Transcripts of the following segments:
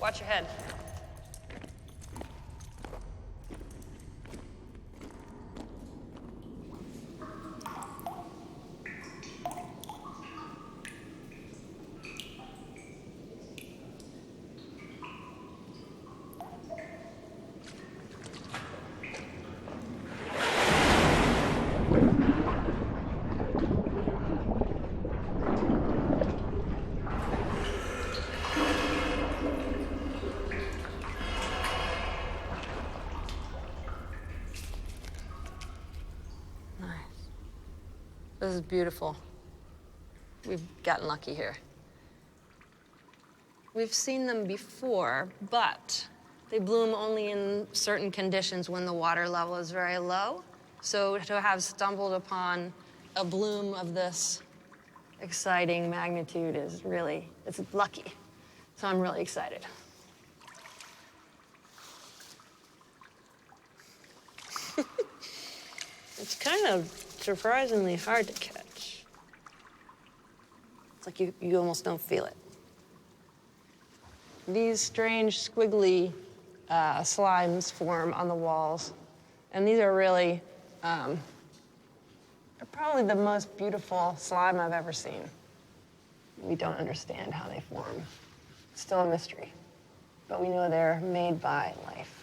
watch your head. This is beautiful. We've gotten lucky here. We've seen them before, but they bloom only in certain conditions when the water level is very low. So to have stumbled upon a bloom of this exciting magnitude is really, it's lucky. So I'm really excited. It's kind of surprisingly hard to catch. It's like you almost don't feel it. These strange squiggly slimes form on the walls. And these are really probably the most beautiful slime I've ever seen. We don't understand how they form. It's still a mystery. But we know they're made by life.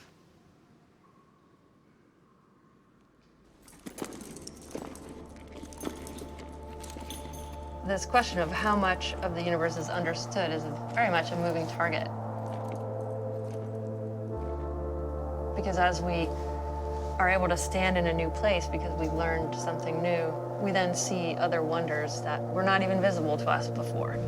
This question of how much of the universe is understood is very much a moving target. Because as we are able to stand in a new place because we've learned something new, we then see other wonders that were not even visible to us before.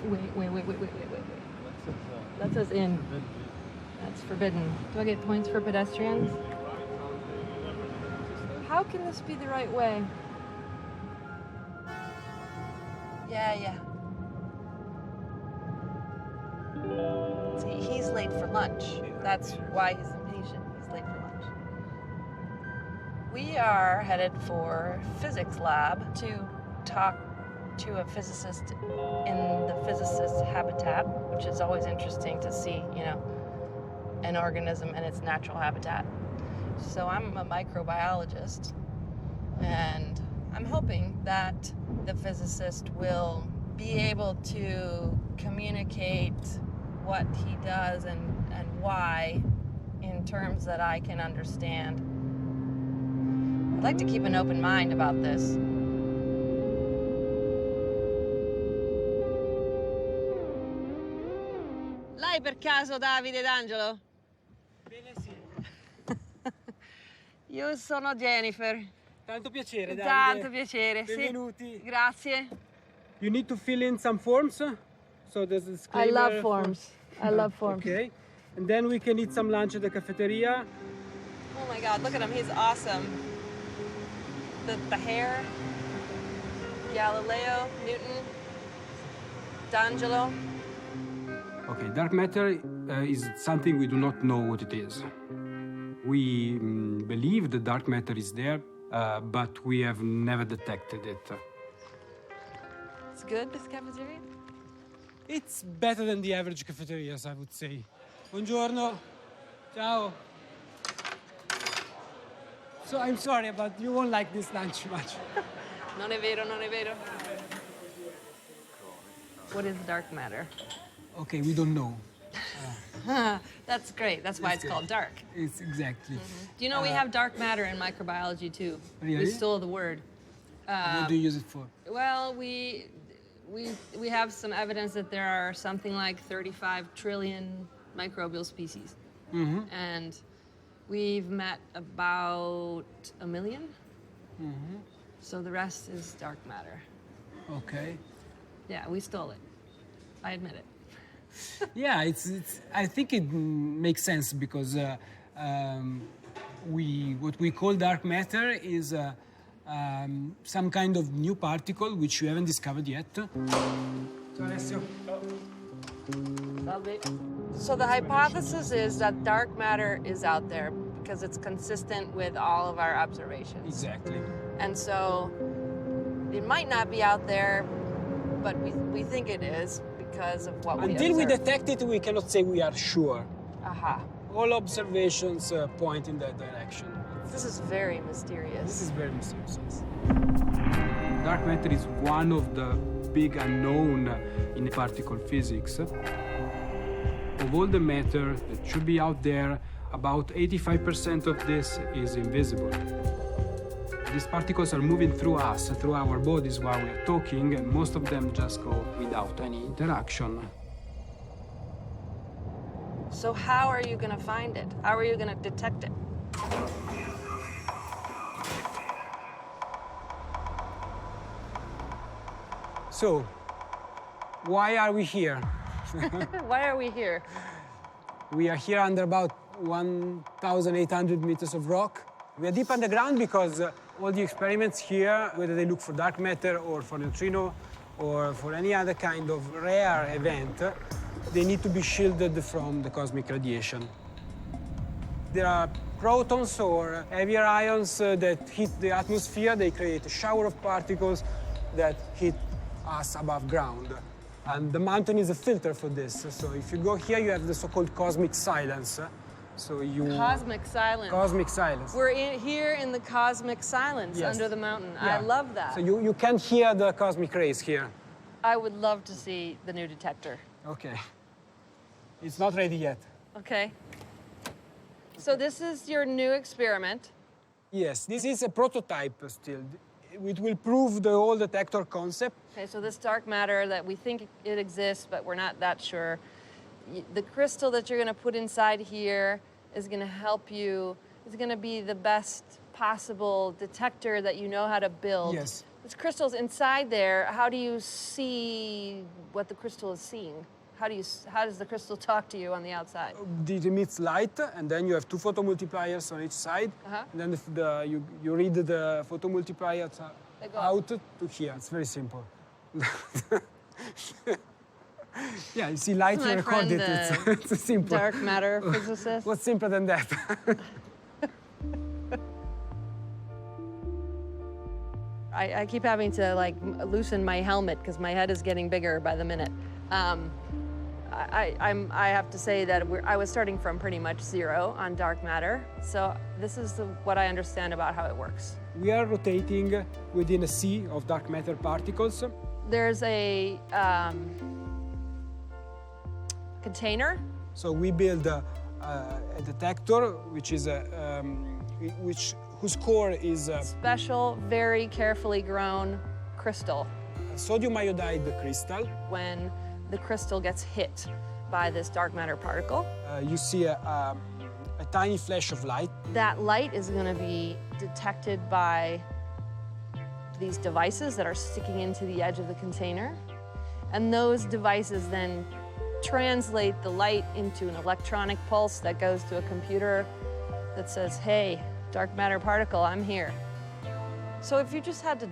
Wait. That says in. That's forbidden. Do I get points for pedestrians? How can this be the right way? Yeah. See, he's late for lunch. That's why he's impatient. He's late for lunch. We are headed for physics lab to talk to a physicist in the physicist's habitat, which is always interesting to see, an organism in its natural habitat. So I'm a microbiologist, and I'm hoping that the physicist will be able to communicate what he does and why in terms that I can understand. I'd like to keep an open mind about this. Lei per caso Davide D'Angelo? Bene, sì. Io sono Jennifer. Tanto piacere, Davide. Tanto piacere, Benvenuti. Sì. Grazie. You need to fill in some forms. So there's a disclaimer. I love forms. I love forms. Okay. And then we can eat some lunch at the cafeteria. Oh my God, look at him, he's awesome. The hair, Galileo, Newton, D'Angelo. Okay, dark matter is something we do not know what it is. We believe the dark matter is there, but we have never detected it. It's good, this cafeteria? It's better than the average cafeterias, I would say. Buongiorno. Ciao. So I'm sorry, but you won't like this lunch much. Non è vero, non è vero. What is dark matter? Okay, we don't know. That's great. That's why it's called dark. It's exactly. Do you know we have dark matter in microbiology too? Really? We stole the word. What do you use it for? Well, we have some evidence that there are something like 35 trillion microbial species. And we've met about 1 million. So the rest is dark matter. Okay. Yeah, we stole it. I admit it. Yeah, it's. I think it makes sense because what we call dark matter is some kind of new particle which we haven't discovered yet. Ciao Alessio. Salve. So the hypothesis is that dark matter is out there because it's consistent with all of our observations. Exactly. And so it might not be out there, but we think it is because of what we Until we observe. detect it, we cannot say we are sure. Aha. All observations point in that direction. This is very mysterious. This is very mysterious. Dark matter is one of the big unknown in particle physics. Of all the matter that should be out there, about 85% of this is invisible. These particles are moving through us, through our bodies while we're talking, and most of them just go without any interaction. So how are you going to find it? How are you going to detect it? So, why are we here? Why are we here? We are here under about 1,800 meters of rock. We are deep underground because all the experiments here, whether they look for dark matter or for neutrino or for any other kind of rare event, they need to be shielded from the cosmic radiation. There are protons or heavier ions that hit the atmosphere. They create a shower of particles that hit us above ground. And the mountain is a filter for this. So if you go here, you have the so-called cosmic silence. Cosmic silence. Cosmic silence. We're here in the cosmic silence under the mountain. Yeah. I love that. So you can hear the cosmic rays here. I would love to see the new detector. Okay. It's not ready yet. Okay. So this is your new experiment. Yes, this is a prototype still. It will prove the whole detector concept. Okay, so this dark matter that we think it exists, but we're not that sure. The crystal that you're going to put inside here is going to help you. It's going to be the best possible detector that you know how to build. Yes. This crystal's inside there. How do you see what the crystal is seeing? How does the crystal talk to you on the outside? It emits light, and then you have two photomultipliers on each side. And then you read the photomultipliers out to here. It's very simple. Yeah, you see light, you record it. It's simple. Dark matter physicist. What's simpler than that? I keep having to loosen my helmet because my head is getting bigger by the minute. I have to say that I was starting from pretty much zero on dark matter. So this is what I understand about how it works. We are rotating within a sea of dark matter particles. There's a container. So we build a detector, whose core is a special, very carefully grown crystal. Sodium iodide crystal. When the crystal gets hit by this dark matter particle, you see a tiny flash of light. That light is going to be detected by these devices that are sticking into the edge of the container. And those devices then translate the light into an electronic pulse that goes to a computer that says, hey, dark matter particle, I'm here. So if you just had to,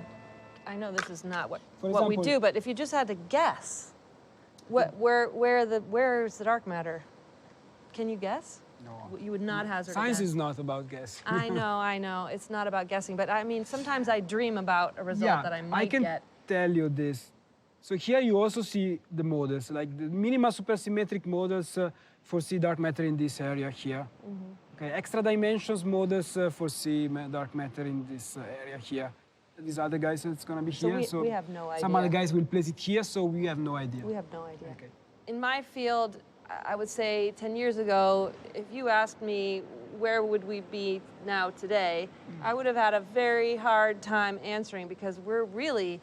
I know this is not what we do, but if you just had to guess, where is the dark matter? Can you guess? No. You would not hazard a Science guess. is not about guessing. I know. It's not about guessing, but I mean, sometimes I dream about a result that I might get. I can tell you this. So here you also see the models, like the minimal supersymmetric models foresee dark matter in this area here. Okay, extra dimensions models foresee dark matter in this area here. These other guys, it's going to be here. So we have no idea. Some other guys will place it here, so we have no idea. We have no idea. Okay. In my field, I would say 10 years ago, if you asked me where would we be now today, I would have had a very hard time answering, because we're really,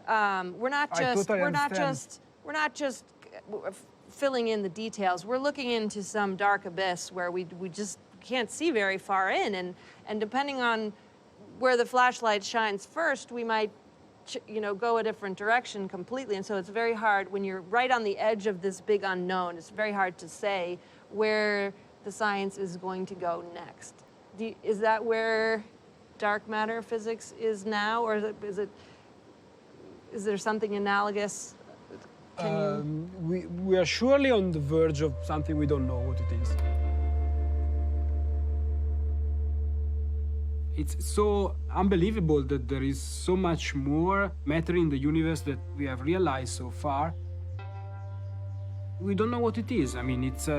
we're not just filling in the details. We're looking into some dark abyss where we just can't see very far in, and depending on where the flashlight shines first, we might go a different direction completely. And so it's very hard when you're right on the edge of this big unknown. It's very hard to say where the science is going to go next. Is that where dark matter physics is now, or is there something analogous? We are surely on the verge of something we don't know what it is. It's so unbelievable that there is so much more matter in the universe that we have realized so far. We don't know what it is. I mean, it's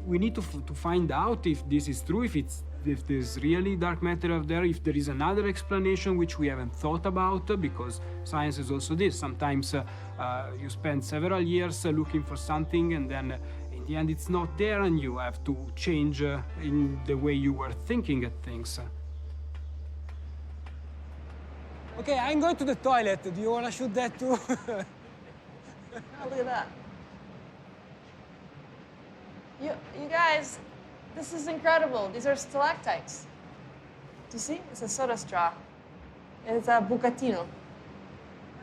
we need to find out if this is true, if there's really dark matter out there, if there is another explanation which we haven't thought about, because science is also this. Sometimes you spend several years looking for something, and then in the end it's not there, and you have to change in the way you were thinking at things. Okay, I'm going to the toilet. Do you want to shoot that too? Oh, look at that. You guys, this is incredible. These are stalactites. Do you see? It's a soda straw. It's a bucatino.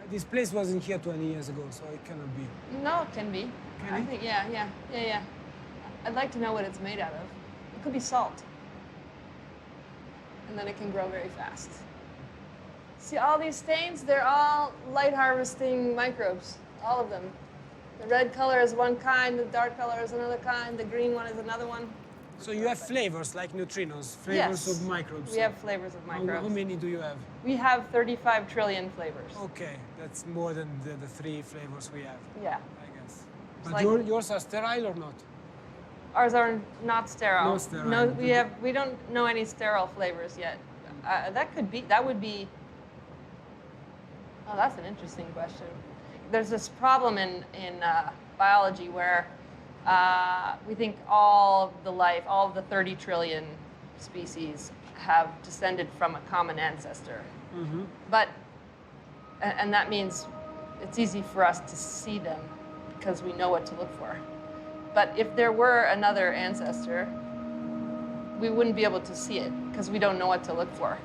This place wasn't here 20 years ago, so it cannot be. No, it can be. I think, yeah. I'd like to know what it's made out of. It could be salt. And then it can grow very fast. See all these stains? They're all light harvesting microbes, all of them. The red color is one kind, the dark color is another kind, the green one is another one. So you have flavors like neutrinos, flavors of microbes? We have flavors of microbes. How many do you have? We have 35 trillion flavors. Okay, that's more than the 3 flavors we have. Yeah. I guess. It's But like, yours are sterile or not? Ours are not sterile. No sterile. No, we don't know any sterile flavors yet. That would be. Oh, that's an interesting question. There's this problem in biology where we think all of the 30 trillion species have descended from a common ancestor. But, and that means it's easy for us to see them because we know what to look for. But if there were another ancestor, we wouldn't be able to see it because we don't know what to look for.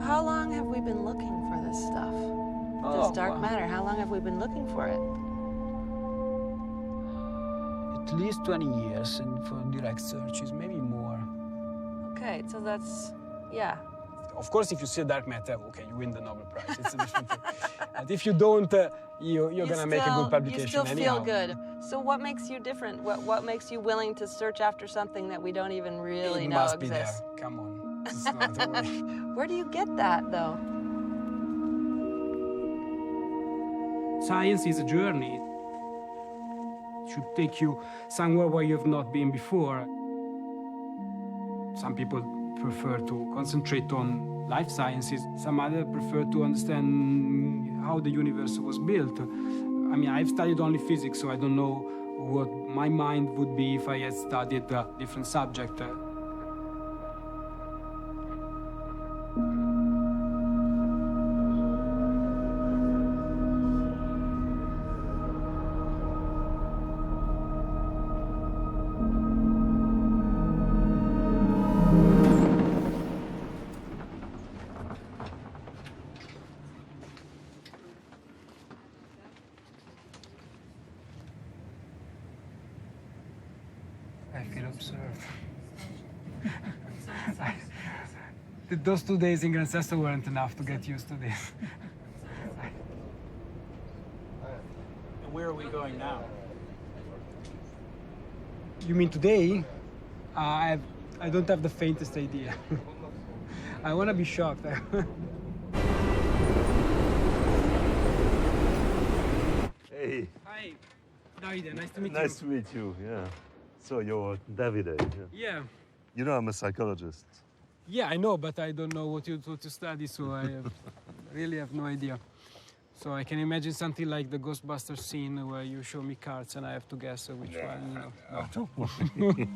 How long have we been looking for this stuff? This dark matter, how long have we been looking for it? At least 20 years, and for direct searches, maybe more. Okay, so that's, yeah. Of course, if you see dark matter, okay, you win the Nobel Prize. It's a different thing. But if you don't, you're going to make a good publication anyhow. You still feel good. So what makes you different? What makes you willing to search after something that we don't even really know exists? It must be there. Come on. It's not a way. Where do you get that, though? Science is a journey. It should take you somewhere where you have not been before. Some people prefer to concentrate on life sciences. Some others prefer to understand how the universe was built. I mean, I've studied only physics, so I don't know what my mind would be if I had studied a different subject. observe. Those 2 days in Gran Sasso weren't enough to get used to this. Where are we going now? You mean today? I don't have the faintest idea. I want to be shocked. Hey. Hi, Davide. Nice to meet you. Nice to meet you, yeah. So you're Davide, yeah. Yeah. You know I'm a psychologist. Yeah, I know, but I don't know what you study, so I really have no idea. So I can imagine something like the Ghostbusters scene where you show me cards and I have to guess which one. Don't worry.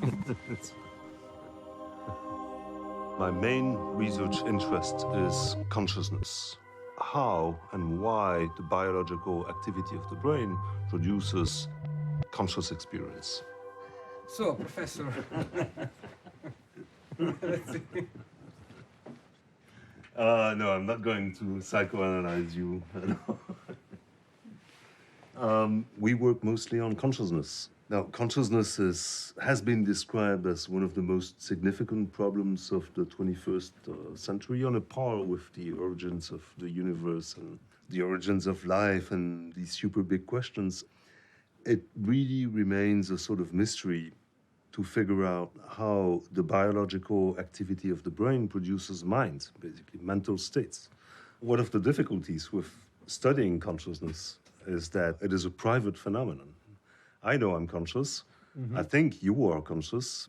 My main research interest is consciousness. How and why the biological activity of the brain produces conscious experience. So, Professor. Let's see. No, I'm not going to psychoanalyze you at all. We work mostly on consciousness. Now, consciousness has been described as one of the most significant problems of the 21st century, on a par with the origins of the universe and the origins of life and these super big questions. It really remains a sort of mystery to figure out how the biological activity of the brain produces mind, basically mental states. One of the difficulties with studying consciousness is that it is a private phenomenon. I know I'm conscious. I think you are conscious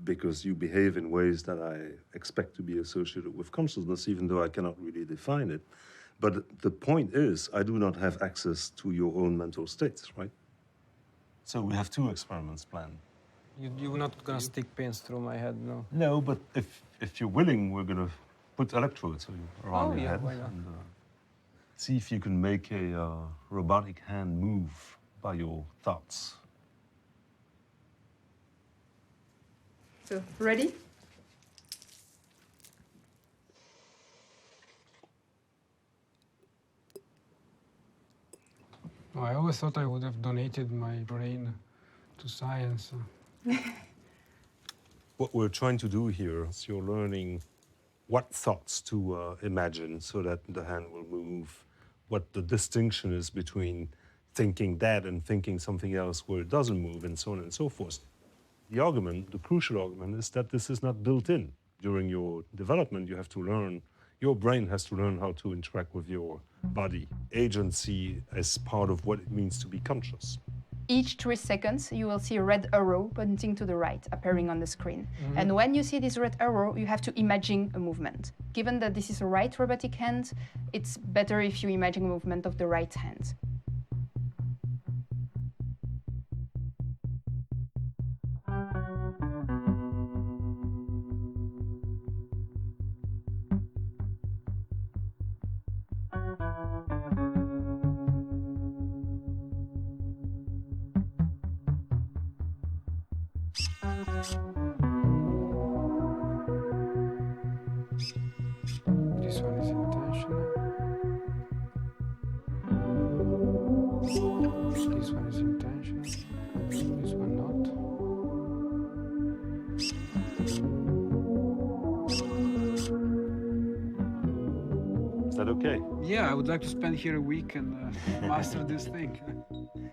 because you behave in ways that I expect to be associated with consciousness, even though I cannot really define it. But the point is, I do not have access to your own mental states, right? So we have 2 experiments planned. You're not gonna stick pins through my head, no? No, but if you're willing, we're gonna put electrodes around your head why not? and see if you can make a robotic hand move by your thoughts. So, ready? Oh, I always thought I would have donated my brain to science. What we're trying to do here is you're learning what thoughts to imagine so that the hand will move, what the distinction is between thinking that and thinking something else where it doesn't move, and so on and so forth. The argument, the crucial argument, is that this is not built in. During your development, you have to learn, your brain has to learn how to interact with your body. Agency is part of what it means to be conscious. Each 3 seconds, you will see a red arrow pointing to the right appearing on the screen. And when you see this red arrow, you have to imagine a movement. Given that this is a right robotic hand, it's better if you imagine a movement of the right hand. This one is intentional. This one is intentional. This one not. Is that okay? Yeah, I would like to spend here a week and master this thing.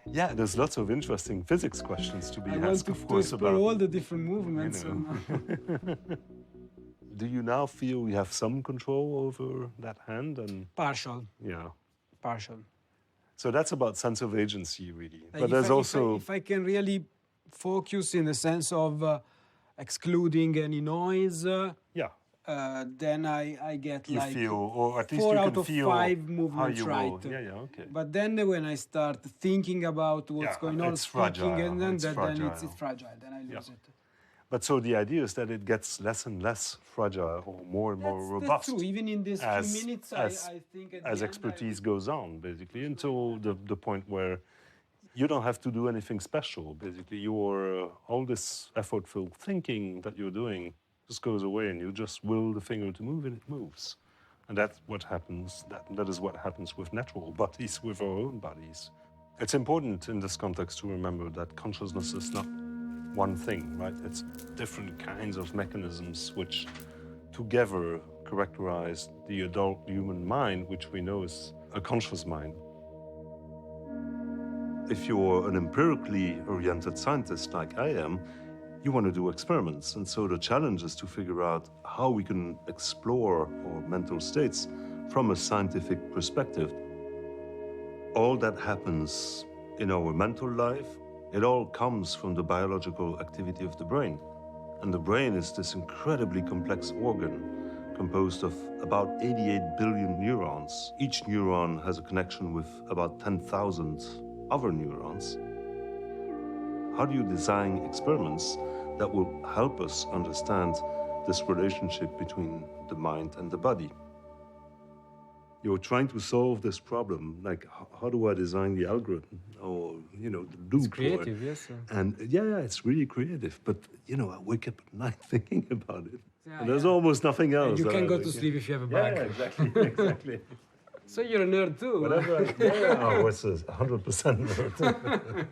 Yeah, there's lots of interesting physics questions to be I asked, want of to course, explore about. all the different movements. You know. And, Do you now feel you have some control over that hand? And partial, yeah, partial. so that's about sense of agency, really. Like But there's also if I can really focus in the sense of excluding any noise, yeah. then I get You like feel, or at least 4 you can out of feel 5 how movements you right. will. Yeah, yeah, okay. But then when I start thinking about what's Yeah, going on, it's speaking, fragile, and then, it's then it's fragile. fragile. Then I lose Yeah. it. But so the idea is that it gets less and less fragile, or more and more robust. That's true. Even in these as- few minutes, as- I think at as the expertise goes on, basically, until the point where you don't have to do anything special. Basically, your all this effortful thinking that you're doing just goes away, and you just will the finger to move, and it moves. And that's what happens. That is what happens with natural bodies, with our own bodies. It's important in this context to remember that consciousness is not one thing, right? It's different kinds of mechanisms which together characterize the adult human mind, which we know is a conscious mind. If you're an empirically oriented scientist like I am, you want to do experiments. And so the challenge is to figure out how we can explore our mental states from a scientific perspective. All that happens in our mental life, it all comes from the biological activity of the brain. And the brain is this incredibly complex organ composed of about 88 billion neurons. Each neuron has a connection with about 10,000 other neurons. How do you design experiments that will help us understand this relationship between the mind and the body? You're trying to solve this problem, like how do I design the algorithm or, the loop? It's creative, yes. And yeah, it's really creative. But, I wake up at night thinking about it. Yeah, and there's almost nothing else. And you that can I go think- to sleep if you have a Yeah, bug. exactly. So you're a nerd too. Whatever. Oh, it's 100% nerd.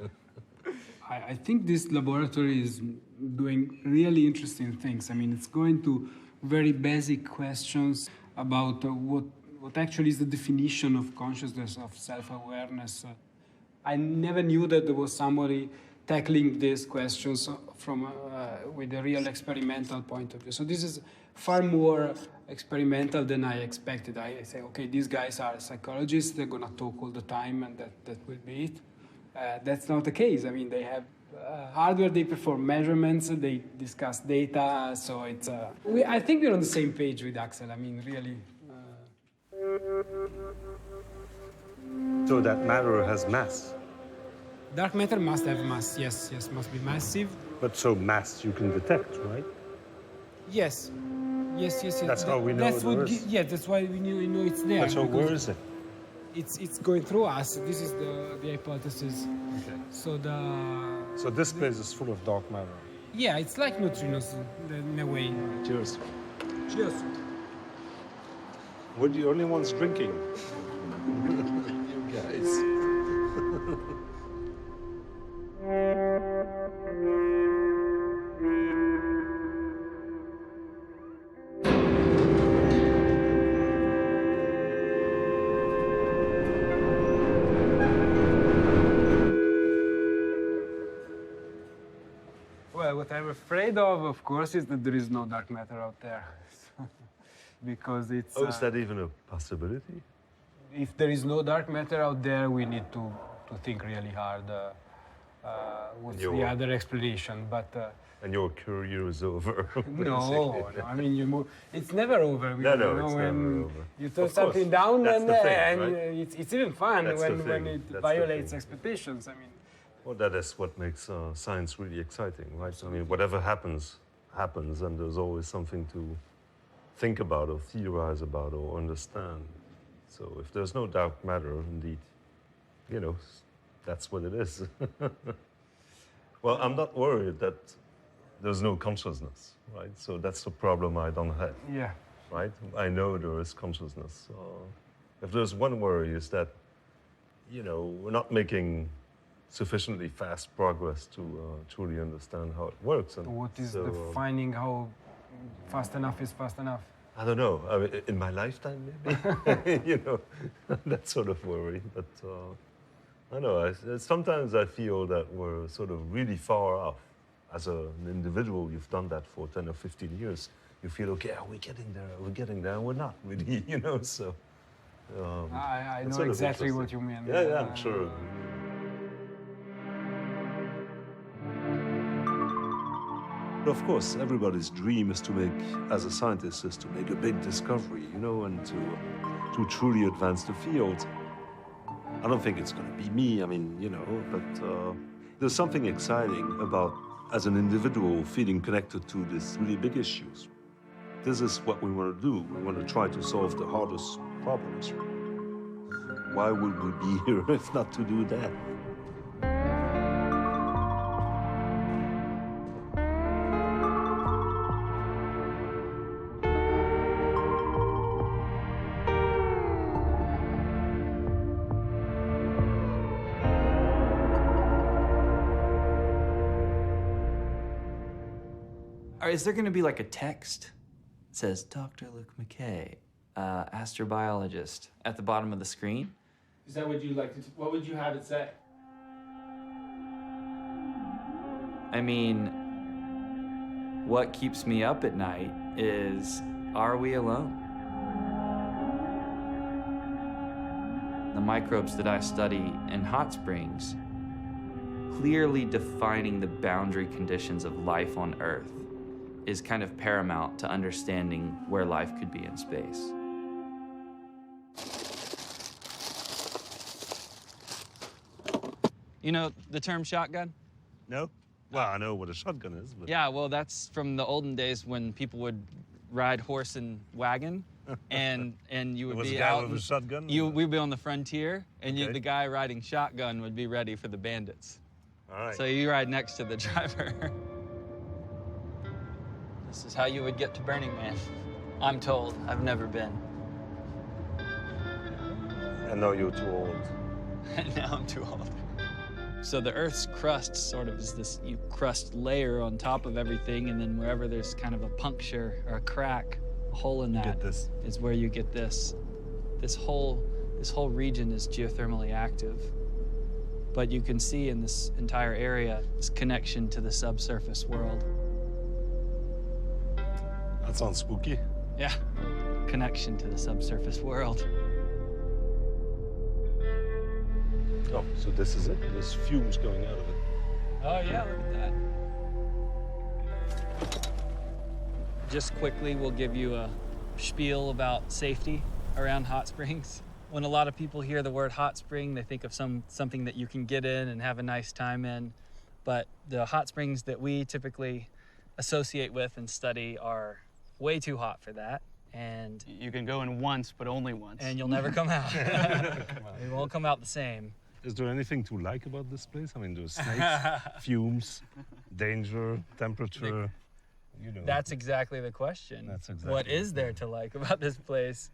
I think this laboratory is doing really interesting things. I mean, it's going to very basic questions about what actually is the definition of consciousness, of self-awareness. I never knew that there was somebody tackling these questions from with a real experimental point of view. So this is far more experimental than I expected. I say, okay, these guys are psychologists, they're gonna talk all the time and that will be it. That's not the case. I mean, they have hardware, they perform measurements, they discuss data, so it's... I think we're on the same page with Axel, I mean, really. So that matter has mass. Dark matter must have mass, yes, must be massive. But so mass you can detect, right? Yes. That's how we know there is. Yeah, that's why we know it's there. But so because where is it? It's going through us. This is the hypothesis. Okay. So So this place is full of dark matter. yeah, it's like neutrinos in a way. Cheers. Cheers. We're the only ones drinking. You guys. Well, what I'm afraid of course, is that there is no dark matter out there. Because it's... Oh, is that even a possibility? If there is no dark matter out there, we need to think really hard. What's the other explanation? But And your career is over. no, I mean it's never over. No, it's never over. You turn Of something course, down, that's and, the thing, and right? it's even fun That's the when thing, it that's the violates thing. expectations. I mean, Well, that is what makes science really exciting, right? I mean, whatever happens, and there's always something to think about or theorize about or understand. So if there's no dark matter, indeed, that's what it is. Well, I'm not worried that there's no consciousness, right? So that's the problem I don't have, yeah. right? I know there is consciousness. If there's one worry is that, we're not making sufficiently fast progress to truly understand how it works. And What is so, defining how fast enough is fast enough? I don't know. I mean, in my lifetime, maybe. That sort of worry. But I don't know. Sometimes I feel that we're sort of really far off. As an individual, you've done that for 10 or 15 years. You feel, okay, are we getting there? Are we getting there? We're not really, So I it's know sort of exactly interesting. what you mean. Yeah, I'm sure. Of course, everybody's dream is to make, as a scientist, is to make a big discovery, and to truly advance the field. I don't think it's going to be me, but there's something exciting about, as an individual, feeling connected to these really big issues. This is what we want to do. We want to try to solve the hardest problems. Why would we be here if not to do that? Is there going to be like a text that says Dr. Luke McKay, astrobiologist, at the bottom of the screen? Is that what you like to? What would you have it say? I mean, what keeps me up at night is, are we alone? The microbes that I study in hot springs, clearly defining the boundary conditions of life on Earth, is kind of paramount to understanding where life could be in space. You know the term shotgun? No? Well, I know what a shotgun is, but... Yeah, well, that's from the olden days when people would ride horse and wagon, and you would be out with a shotgun? We'd be on the frontier, and Okay. the guy riding shotgun would be ready for the bandits. All right. So you ride next to the driver. This is how you would get to Burning Man. I'm told. I've never been. I know you're too old. Now I'm too old. So the Earth's crust sort of is this crust layer on top of everything, and then wherever there's kind of a puncture or a crack, a hole in that Get this. is where you get this. This whole region is geothermally active. But you can see in this entire area this connection to the subsurface world. That sounds spooky. Yeah, connection to the subsurface world. Oh, so this is it? There's fumes going out of it. Oh yeah, look at that. Just quickly, we'll give you a spiel about safety around hot springs. When a lot of people hear the word hot spring, they think of something that you can get in and have a nice time in. But the hot springs that we typically associate with and study are way too hot for that. And You can go in once, but only once. and you'll never come out. It won't come out the same. Is there anything to like about this place? I mean, there's snakes, fumes, danger, temperature, you know. That's exactly the question. That's exactly What the is there to like about this place?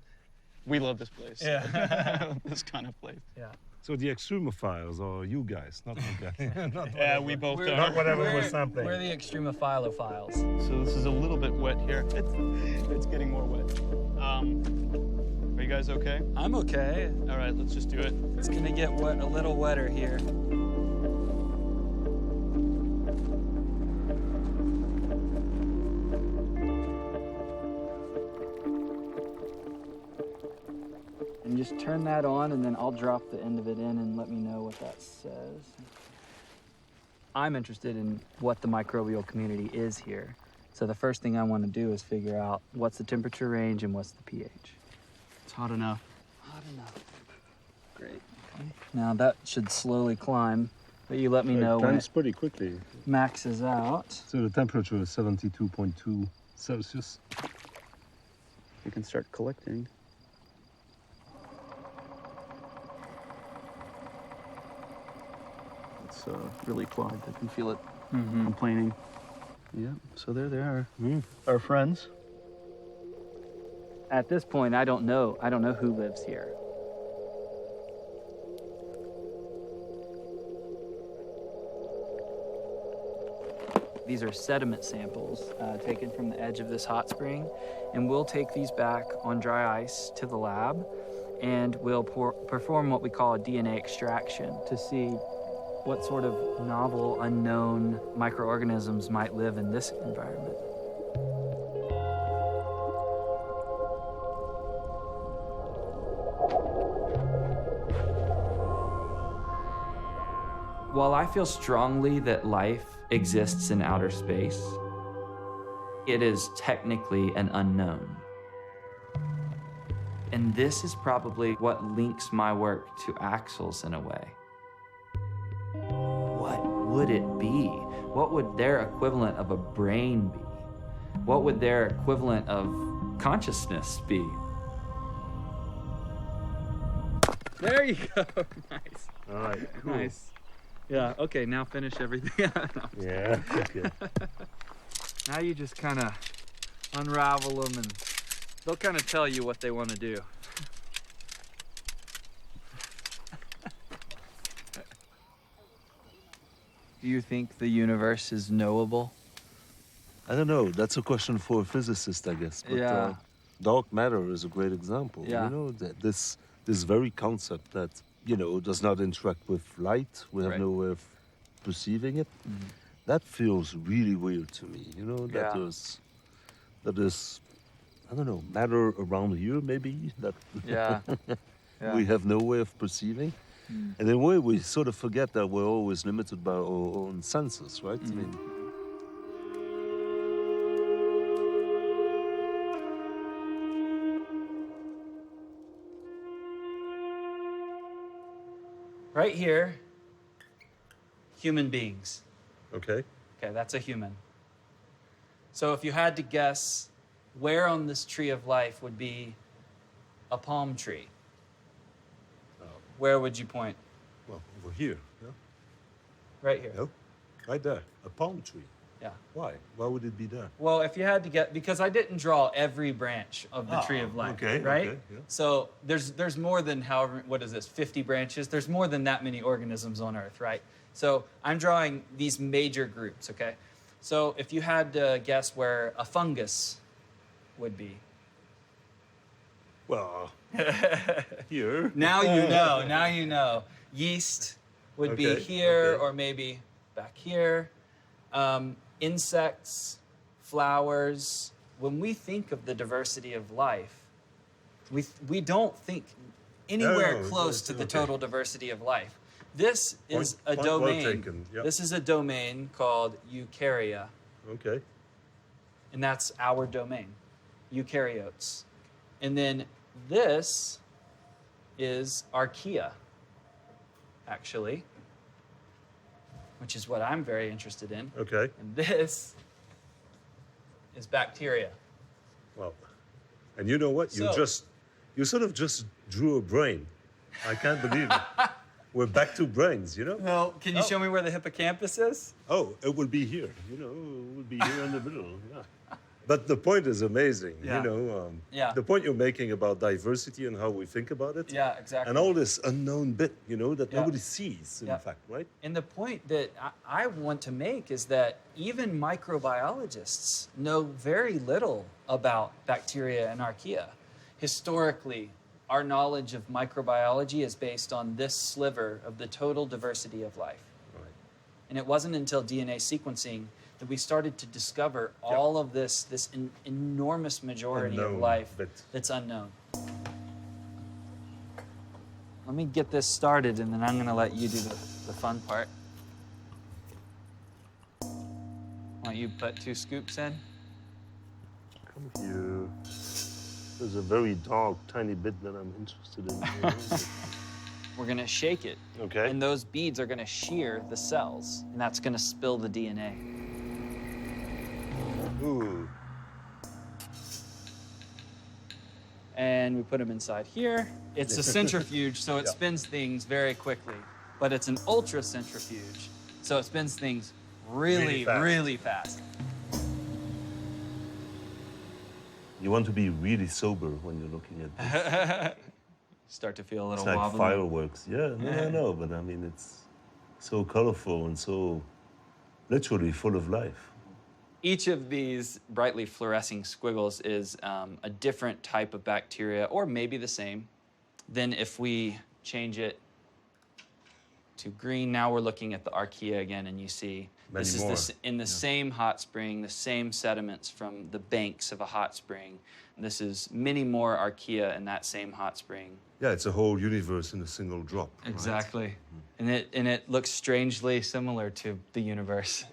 We love this place. Yeah. This kind of place. Yeah. So the extremophiles are you guys, not you guys. Not Yeah, we both We're- are. Not whatever we're, we're sampling. We're the extremophilophiles. So this is a little bit wet here. It's getting more wet. Are you guys okay? I'm okay. All right, let's just do it. It's gonna get wet, a little wetter here. And just turn that on, and then I'll drop the end of it in and let me know what that says. I'm interested in what the microbial community is here. So the first thing I want to do is figure out what's the temperature range and what's the pH. It's hot enough. Hot enough. Great. Okay. Now that should slowly climb, but you let me know when it pretty quickly. maxes out. So the temperature is 72.2 Celsius. We can start collecting. It's really clogged. I can feel it complaining. Yeah, so there they are. Our friends. At this point, I don't know who lives here. These are sediment samples taken from the edge of this hot spring, and we'll take these back on dry ice to the lab, and we'll perform what we call a DNA extraction to see what sort of novel, unknown microorganisms might live in this environment. While I feel strongly that life exists in outer space, it is technically an unknown. And this is probably what links my work to Axel's in a way. What would it be? What would their equivalent of a brain be? What would their equivalent of consciousness be? There you go. Nice. All right, cool. Nice. Yeah, okay, now finish everything. No. Yeah, okay. Now you just kind of unravel them, and they'll kind of tell you what they want to do. Do you think the universe is knowable? I don't know. That's a question for a physicist, I guess. But, Yeah. Dark matter is a great example. Yeah. You know, this very concept that, you know, does not interact with light. We have Right. no way of perceiving it. That feels really weird to me. You know, that is, I don't know, matter around here maybe that Yeah. we have no way of perceiving. And in a way, we sort of forget that we're always limited by our own senses, right? I mean, Right here, human beings. okay. Okay, that's a human. So if you had to guess where on this tree of life would be a palm tree, where would you point? Well, over here. Yeah. Right here. No, right there, a palm tree. Yeah. Why? Why would it be there? Well, if you had to get, because I didn't draw every branch of the tree of life, okay, right? okay, yeah. So there's more than however, what is this, 50 branches? There's more than that many organisms on Earth, right? So I'm drawing these major groups, okay? So if you had to guess where a fungus would be. Well, here. Now you know. Yeast would be Okay, here okay. or maybe back here. Insects, flowers. When we think of the diversity of life, we don't think anywhere No, close to the okay. total diversity of life. This is a Point well domain. taken, yep. This is a domain called eukarya, Okay. and that's our domain, eukaryotes. And then this is archaea, actually, which is what I'm very interested in. Okay. And this is bacteria. Well, and you know what? So- You sort of just drew a brain. I can't believe it. We're back to brains, you know? No, can you show me where the hippocampus is? Oh, it will be here. You know, it will be here in the middle. Yeah. But the point is amazing. Yeah. You know, Yeah. the point you're making about diversity and how we think about it. Yeah, exactly. And all this unknown bit, you know, that Yeah. nobody sees, in Yeah. fact, right? And the point that I want to make is that even microbiologists know very little about bacteria and archaea. Historically, our knowledge of microbiology is based on this sliver of the total diversity of life. Right. And it wasn't until DNA sequencing that we started to discover all of this enormous majority of Unknown life bit. that's unknown. Let me get this started, and then I'm going to let you do the fun part. Why don't you put 2 scoops in? Come here. There's a very dark, tiny bit that I'm interested in. You know? We're going to shake it. Okay. And those beads are going to shear the cells, and that's going to spill the DNA. Ooh. And we put them inside here. It's a centrifuge, so it Yeah. spins things very quickly. But it's an ultra centrifuge, so it spins things really, Really fast. really fast. You want to be really sober when you're looking at this. Start to feel a It's little like wobbly. fireworks. Yeah, no, no, but I mean, it's so colorful and so literally full of life. Each of these brightly fluorescing squiggles is a different type of bacteria, or maybe the same. Then if we change it to green, now we're looking at the archaea again, and you see Many this is more. in the same hot spring, the same sediments from the banks of a hot spring. And this is many more archaea in that same hot spring. Yeah, it's a whole universe in a single drop. right? Exactly. And it looks strangely similar to the universe.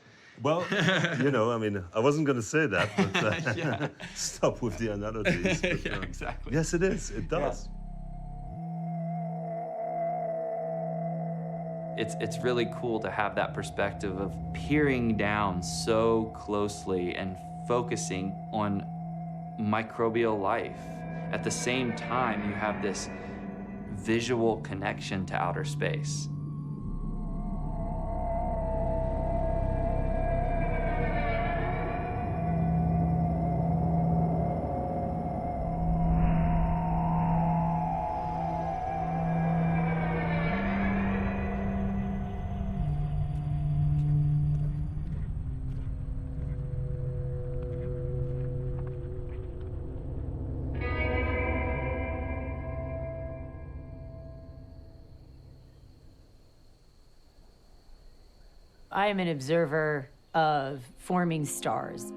Well, you know, I mean, I wasn't going to say that, but stop with the analogies. But, Yeah, exactly. Yes, it is. It does. It's really cool to have that perspective of peering down so closely and focusing on microbial life. At the same time, you have this visual connection to outer space. I am an observer of forming stars.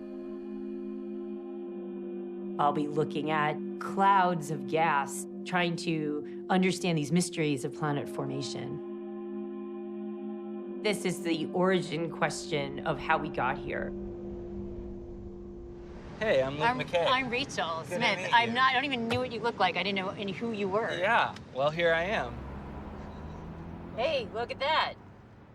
I'll be looking at clouds of gas, trying to understand these mysteries of planet formation. This is the origin question of how we got here. Hey, I'm Luke McKay. I'm Rachel Good to Smith. meet you. I don't even know what you look like. I didn't know who you were. Yeah, well, here I am. Hey, look at that.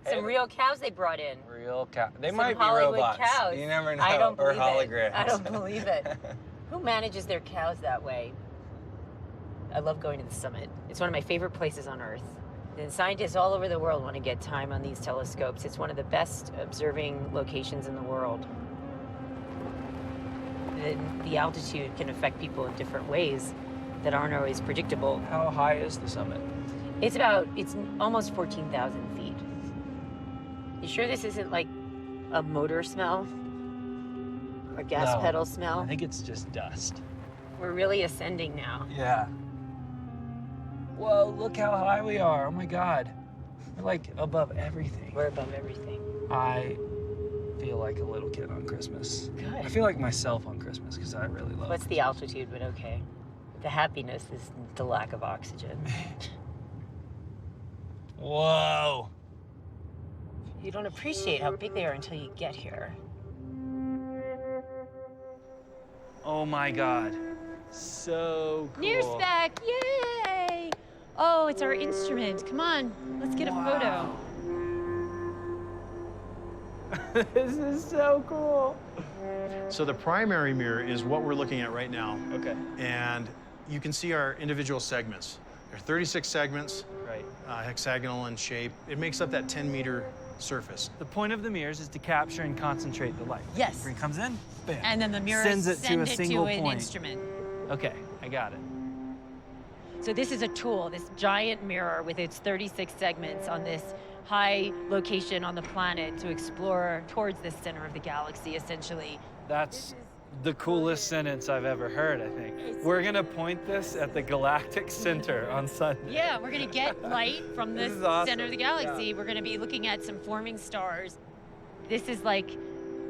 Some Hey. real cows they brought in. Real cow. They Some might be Hollywood robots. cows. You never know. I don't or believe holograms. it. I don't believe it. Who manages their cows that way? I love going to the summit. It's one of my favorite places on Earth. And scientists all over the world want to get time on these telescopes. It's one of the best observing locations in the world. The altitude can affect people in different ways that aren't always predictable. How high is the summit? It's almost 14,000 feet. You sure this isn't like a motor smell? Or gas No, pedal smell? I think it's just dust. We're really ascending now. Yeah. Whoa, look how high we are. Oh my God. We're like above everything. We're above everything. I feel like a little kid on Christmas. Good. I feel like myself on Christmas because I really love What's the altitude, but okay. The happiness is the lack of oxygen. Whoa. You don't appreciate how big they are until you get here. Oh my God. So cool. Near spec, yay! Oh, it's our instrument. Come on, let's get a photo. This is so cool. So the primary mirror is what we're looking at right now. Okay. And you can see our individual segments. There are 36 segments, Right. hexagonal in shape. It makes up that 10-meter surface. The point of the mirrors is to capture and concentrate the light. Yes. When it comes in, bam. And then the mirror Sends it to send a it single to an point. instrument. Okay, I got it. So this is a tool, this giant mirror with its 36 segments on this high location on the planet to explore towards the center of the galaxy, essentially. That's the coolest sentence I've ever heard, I think. We're gonna point this at the galactic center on Sunday. Yeah, we're gonna get light from This this is awesome. center of the galaxy. Yeah. We're gonna be looking at some forming stars. This is like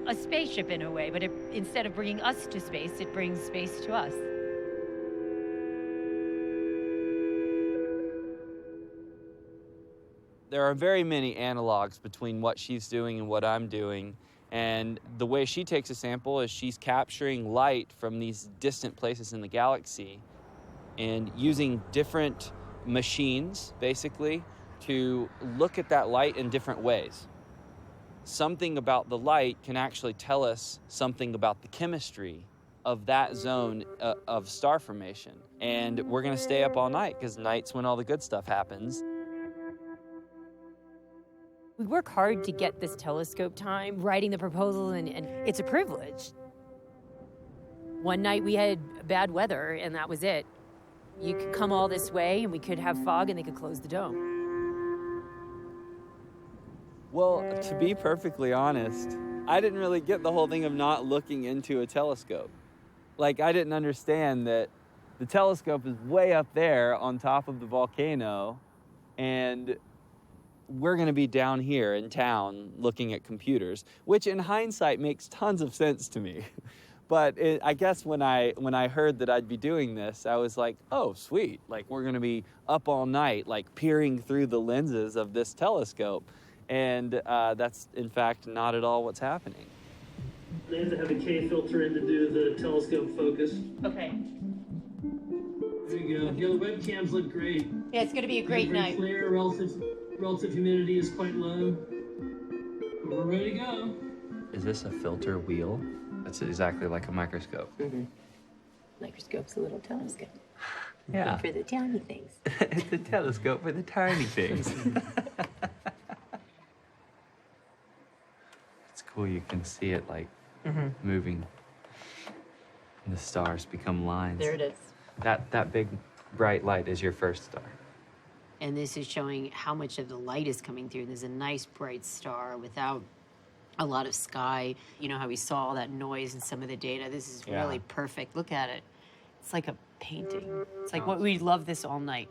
a spaceship in a way, but instead of bringing us to space, it brings space to us. There are very many analogs between what she's doing and what I'm doing. And the way she takes a sample is she's capturing light from these distant places in the galaxy and using different machines, basically, to look at that light in different ways. Something about the light can actually tell us something about the chemistry of that zone of star formation. And we're gonna stay up all night because night's when all the good stuff happens. We work hard to get this telescope time, writing the proposals, and it's a privilege. One night we had bad weather, and that was it. You could come all this way, and we could have fog, and they could close the dome. Well, to be perfectly honest, I didn't really get the whole thing of not looking into a telescope. Like, I didn't understand that the telescope is way up there on top of the volcano, and we're going to be down here in town looking at computers, which in hindsight makes tons of sense to me. But I guess when I heard that I'd be doing this, I was like, oh, sweet. Like, we're going to be up all night, like, peering through the lenses of this telescope. And that's, in fact, not at all what's happening. They have to have a K filter in to do the telescope focus. Okay. There you go. Yeah, the webcams look great. Yeah, it's going to be a great Very night. clear, relative humidity is quite low. We're ready to go. Is this a filter wheel? That's exactly like a microscope. Mm-hmm. Microscope's a little telescope. Yeah. For the tiny things. It's a telescope for the tiny things. It's cool, you can see it like moving. And the stars become lines. There it is. That big bright light is your first star. And this is showing how much of the light is coming through. There's a nice bright star without a lot of sky. You know how we saw all that noise in some of the data? This is really perfect. Look at it. It's like a painting. It's like what we love this all night.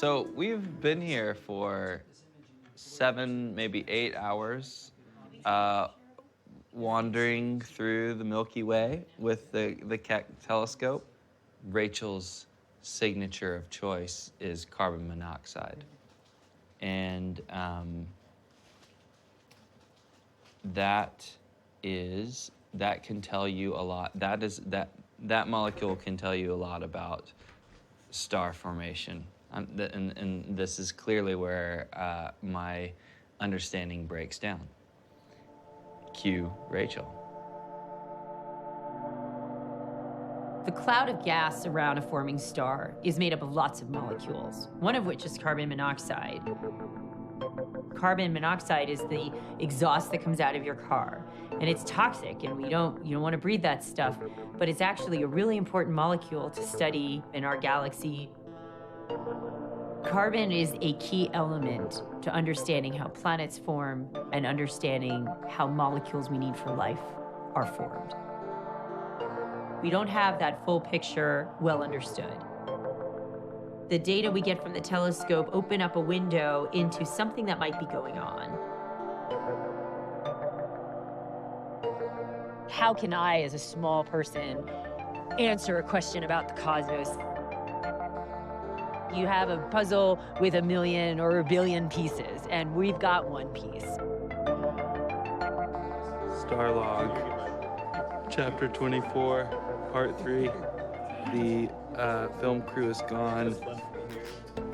So we've been here for 7, maybe 8 hours, wandering through the Milky Way with the Keck telescope. Rachel's signature of choice is carbon monoxide. And that can tell you a lot. That molecule can tell you a lot about star formation. And this is clearly where my understanding breaks down. Cue Rachel. The cloud of gas around a forming star is made up of lots of molecules, one of which is carbon monoxide. Carbon monoxide is the exhaust that comes out of your car, and it's toxic, and you don't want to breathe that stuff, but it's actually a really important molecule to study in our galaxy. Carbon is a key element to understanding how planets form and understanding how molecules we need for life are formed. We don't have that full picture well understood. The data we get from the telescope open up a window into something that might be going on. How can I, as a small person, answer a question about the cosmos? You have a puzzle with 1 million or 1 billion pieces, and we've got one piece. Starlog, chapter 24, part 3. The film crew is gone.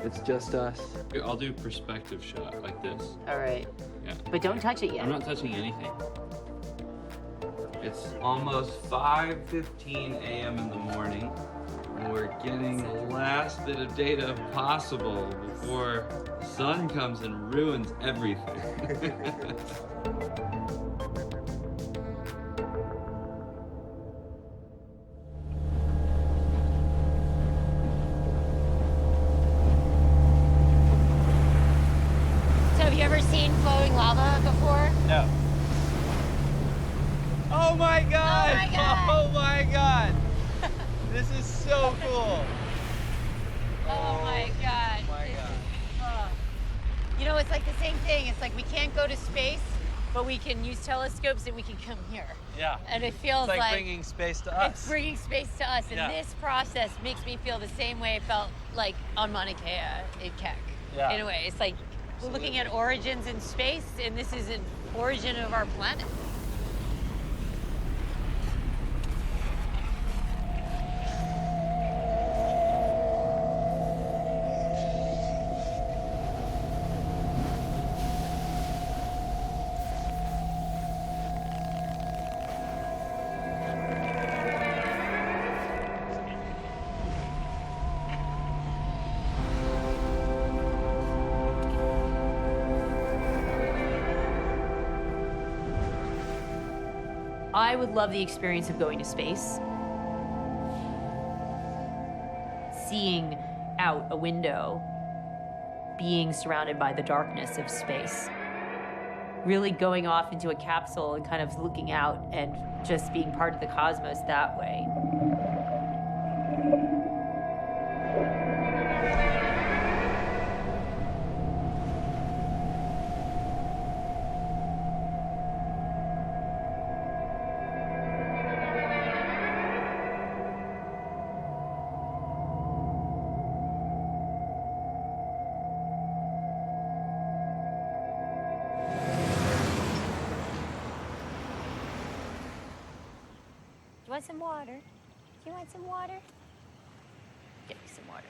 It's just us. I'll do perspective shot like this. All right. Yeah. But don't touch it yet. I'm not touching anything. It's almost 5:15 a.m. in the morning, and we're getting the last bit of data possible before the sun comes and ruins everything. So have you ever seen flowing lava before? No. Oh my God! Oh my God! Oh my God! This is so cool. Oh my God. Oh my God. You know, it's like the same thing. It's like we can't go to space, but we can use telescopes and we can come here. Yeah. And it feels It's like bringing space to us. It's bringing space to us. And Yeah. this process makes me feel the same way it felt like on Mauna Kea in Keck. Yeah. In a way, it's like we're looking at origins in space, and this is an origin of our planet. I would love the experience of going to space. Seeing out a window, being surrounded by the darkness of space. Really going off into a capsule and kind of looking out and just being part of the cosmos that way. You want some water? You want some water? Get me some water.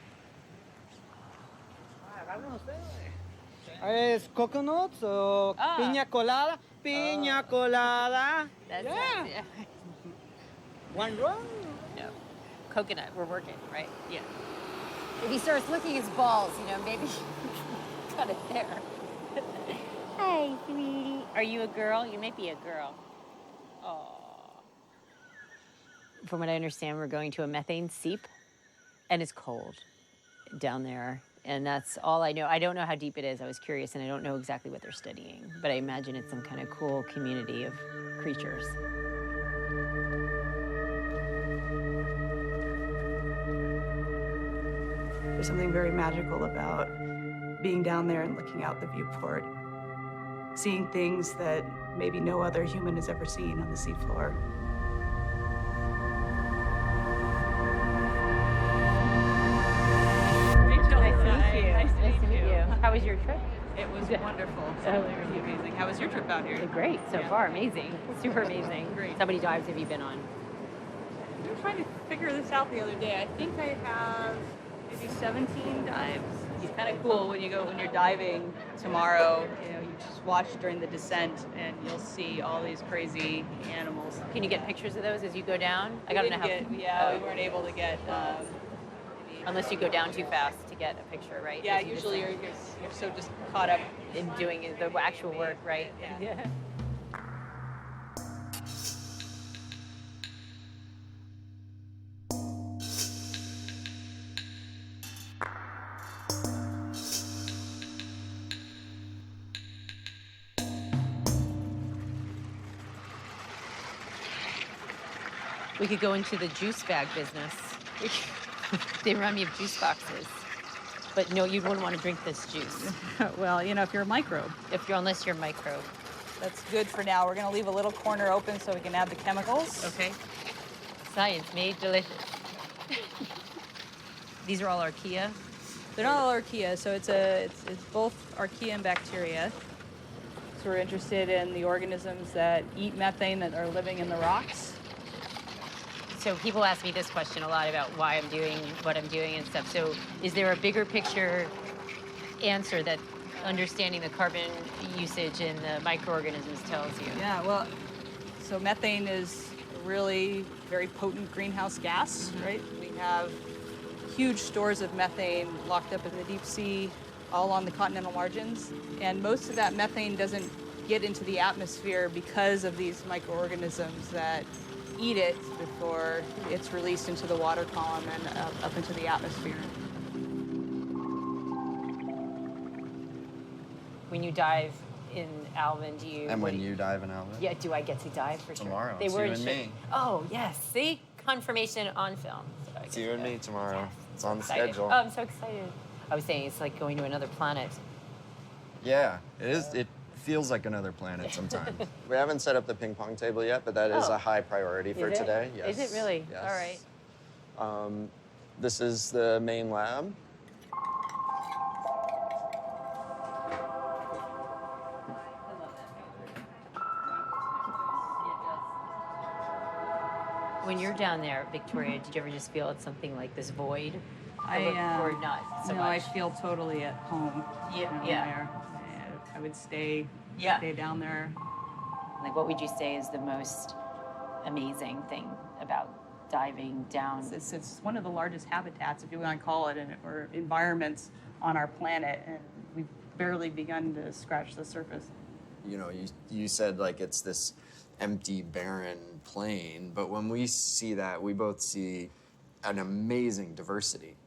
Es coconuts or piña colada? Piña colada. That's Yeah. it. One roll. No. Coconut, we're working, right? Yeah. If he starts licking his balls, you know, maybe cut it there. Hi, sweetie. Are you a girl? You may be a girl. Oh. From what I understand, we're going to a methane seep, and it's cold down there. And that's all I know. I don't know how deep it is. I was curious, and I don't know exactly what they're studying. But I imagine it's some kind of cool community of creatures. There's something very magical about being down there and looking out the viewport, seeing things that maybe no other human has ever seen on the seafloor. Rachel, nice to meet you. Nice to meet you. How was your trip? It was wonderful. Absolutely amazing. How was your trip out here? Great so far. Amazing. Super amazing. Great. How many dives have you been on? We were trying to figure this out the other day. I think I have maybe 17 dives. It's kind of cool when you're diving tomorrow. You know, you just watch during the descent, and you'll see all these crazy animals. Can you get pictures of those as you go down? I gotta know how. We weren't able to get. Unless you go down too fast to get a picture, right? Yeah, usually you're so just caught up in doing the actual work, right? Yeah. We could go into the juice bag business. They remind me of juice boxes. But no, you wouldn't want to drink this juice. Well, you know, if you're a microbe. Unless you're a microbe. That's good for now. We're going to leave a little corner open so we can add the chemicals. Okay. Science made delicious. These are all archaea? They're not all archaea, so it's both archaea and bacteria. So we're interested in the organisms that eat methane that are living in the rocks. So people ask me this question a lot about why I'm doing what I'm doing and stuff. So is there a bigger picture answer that understanding the carbon usage in the microorganisms tells you? Yeah, well, so methane is a really very potent greenhouse gas, right? We have huge stores of methane locked up in the deep sea, all on the continental margins. And most of that methane doesn't get into the atmosphere because of these microorganisms that eat it before it's released into the water column and up into the atmosphere. When you dive in Alvin, do you... And when you dive in Alvin? Yeah, do I get to dive for sure? Tomorrow, They it's were you in and ship. me. Oh, yes. See? Confirmation on film. So It's you and me tomorrow. It's on the excited. schedule. Oh, I'm so excited. I was saying it's like going to another planet. Yeah, it is. It feels like another planet sometimes. We haven't set up the ping pong table yet, but that is a high priority for today. Yes. Is it really? Yes. All right. This is the main lab. When you're down there, Victoria, did you ever just feel it's something like this void? Or not so no, much? I feel totally at home. Yeah, There. I would stay down there. Like, what would you say is the most amazing thing about diving down? It's one of the largest habitats, if you want to call it, or environments on our planet, and we've barely begun to scratch the surface. You know, you said like it's this empty, barren plain, but when we see that, we both see an amazing diversity.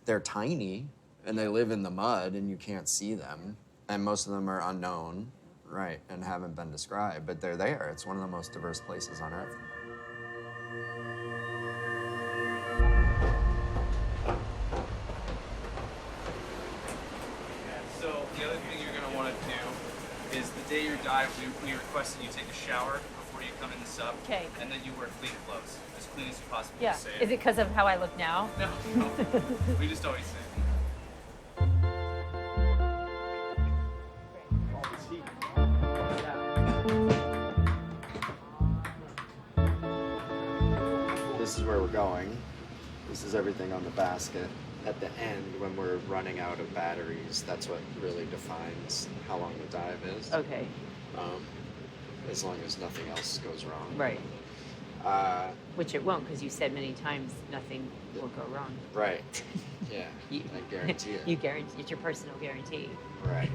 They're tiny, and they live in the mud, and you can't see them, and most of them are unknown, right, and haven't been described, but they're there. It's one of the most diverse places on Earth. So the other thing you're going to want to do is the day you dive, we request that you take a shower before you come in the sub. Okay. And then you wear clean clothes, as clean as you possibly Yeah. say. Is it because of how I look now? No. We just always say. This is where we're going. This is everything on the basket. At the end, when we're running out of batteries, that's what really defines how long the dive is. Okay. As long as nothing else goes wrong. Right. Which it won't, because you said many times nothing will go wrong. Right. Yeah. I guarantee it. You guarantee, it's your personal guarantee. Right.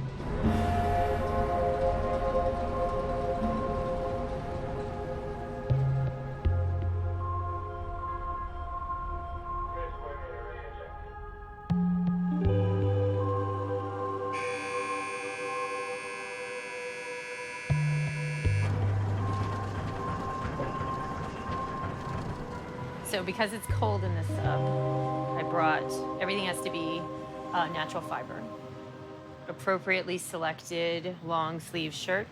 So because it's cold in the sub, I brought, everything has to be natural fiber. Appropriately selected long sleeve shirt.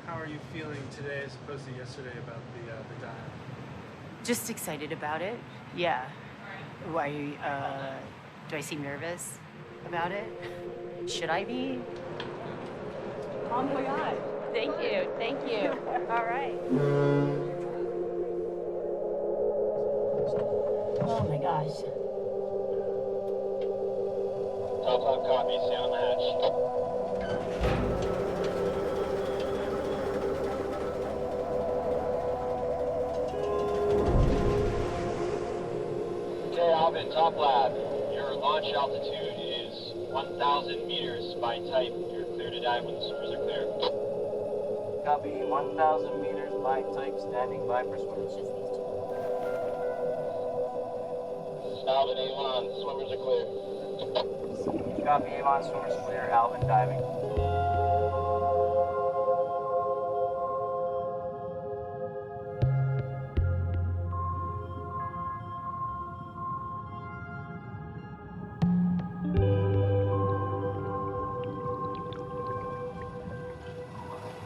How are you feeling today as opposed to yesterday about the dive? Just excited about it. Yeah. Why? Do I seem nervous about it? Should I be? Bon voyage. Thank you. Thank you. All right. Oh my gosh. Top copy, sound match. Okay, Alvin, top lab. Your launch altitude is 1,000 meters by type. You're clear to dive when the swimmers are clear. Copy, 1,000 meters by type, standing by for swimmers. Alvin, Avon, swimmers are clear. Copy, Avon, swimmers clear, Alvin diving.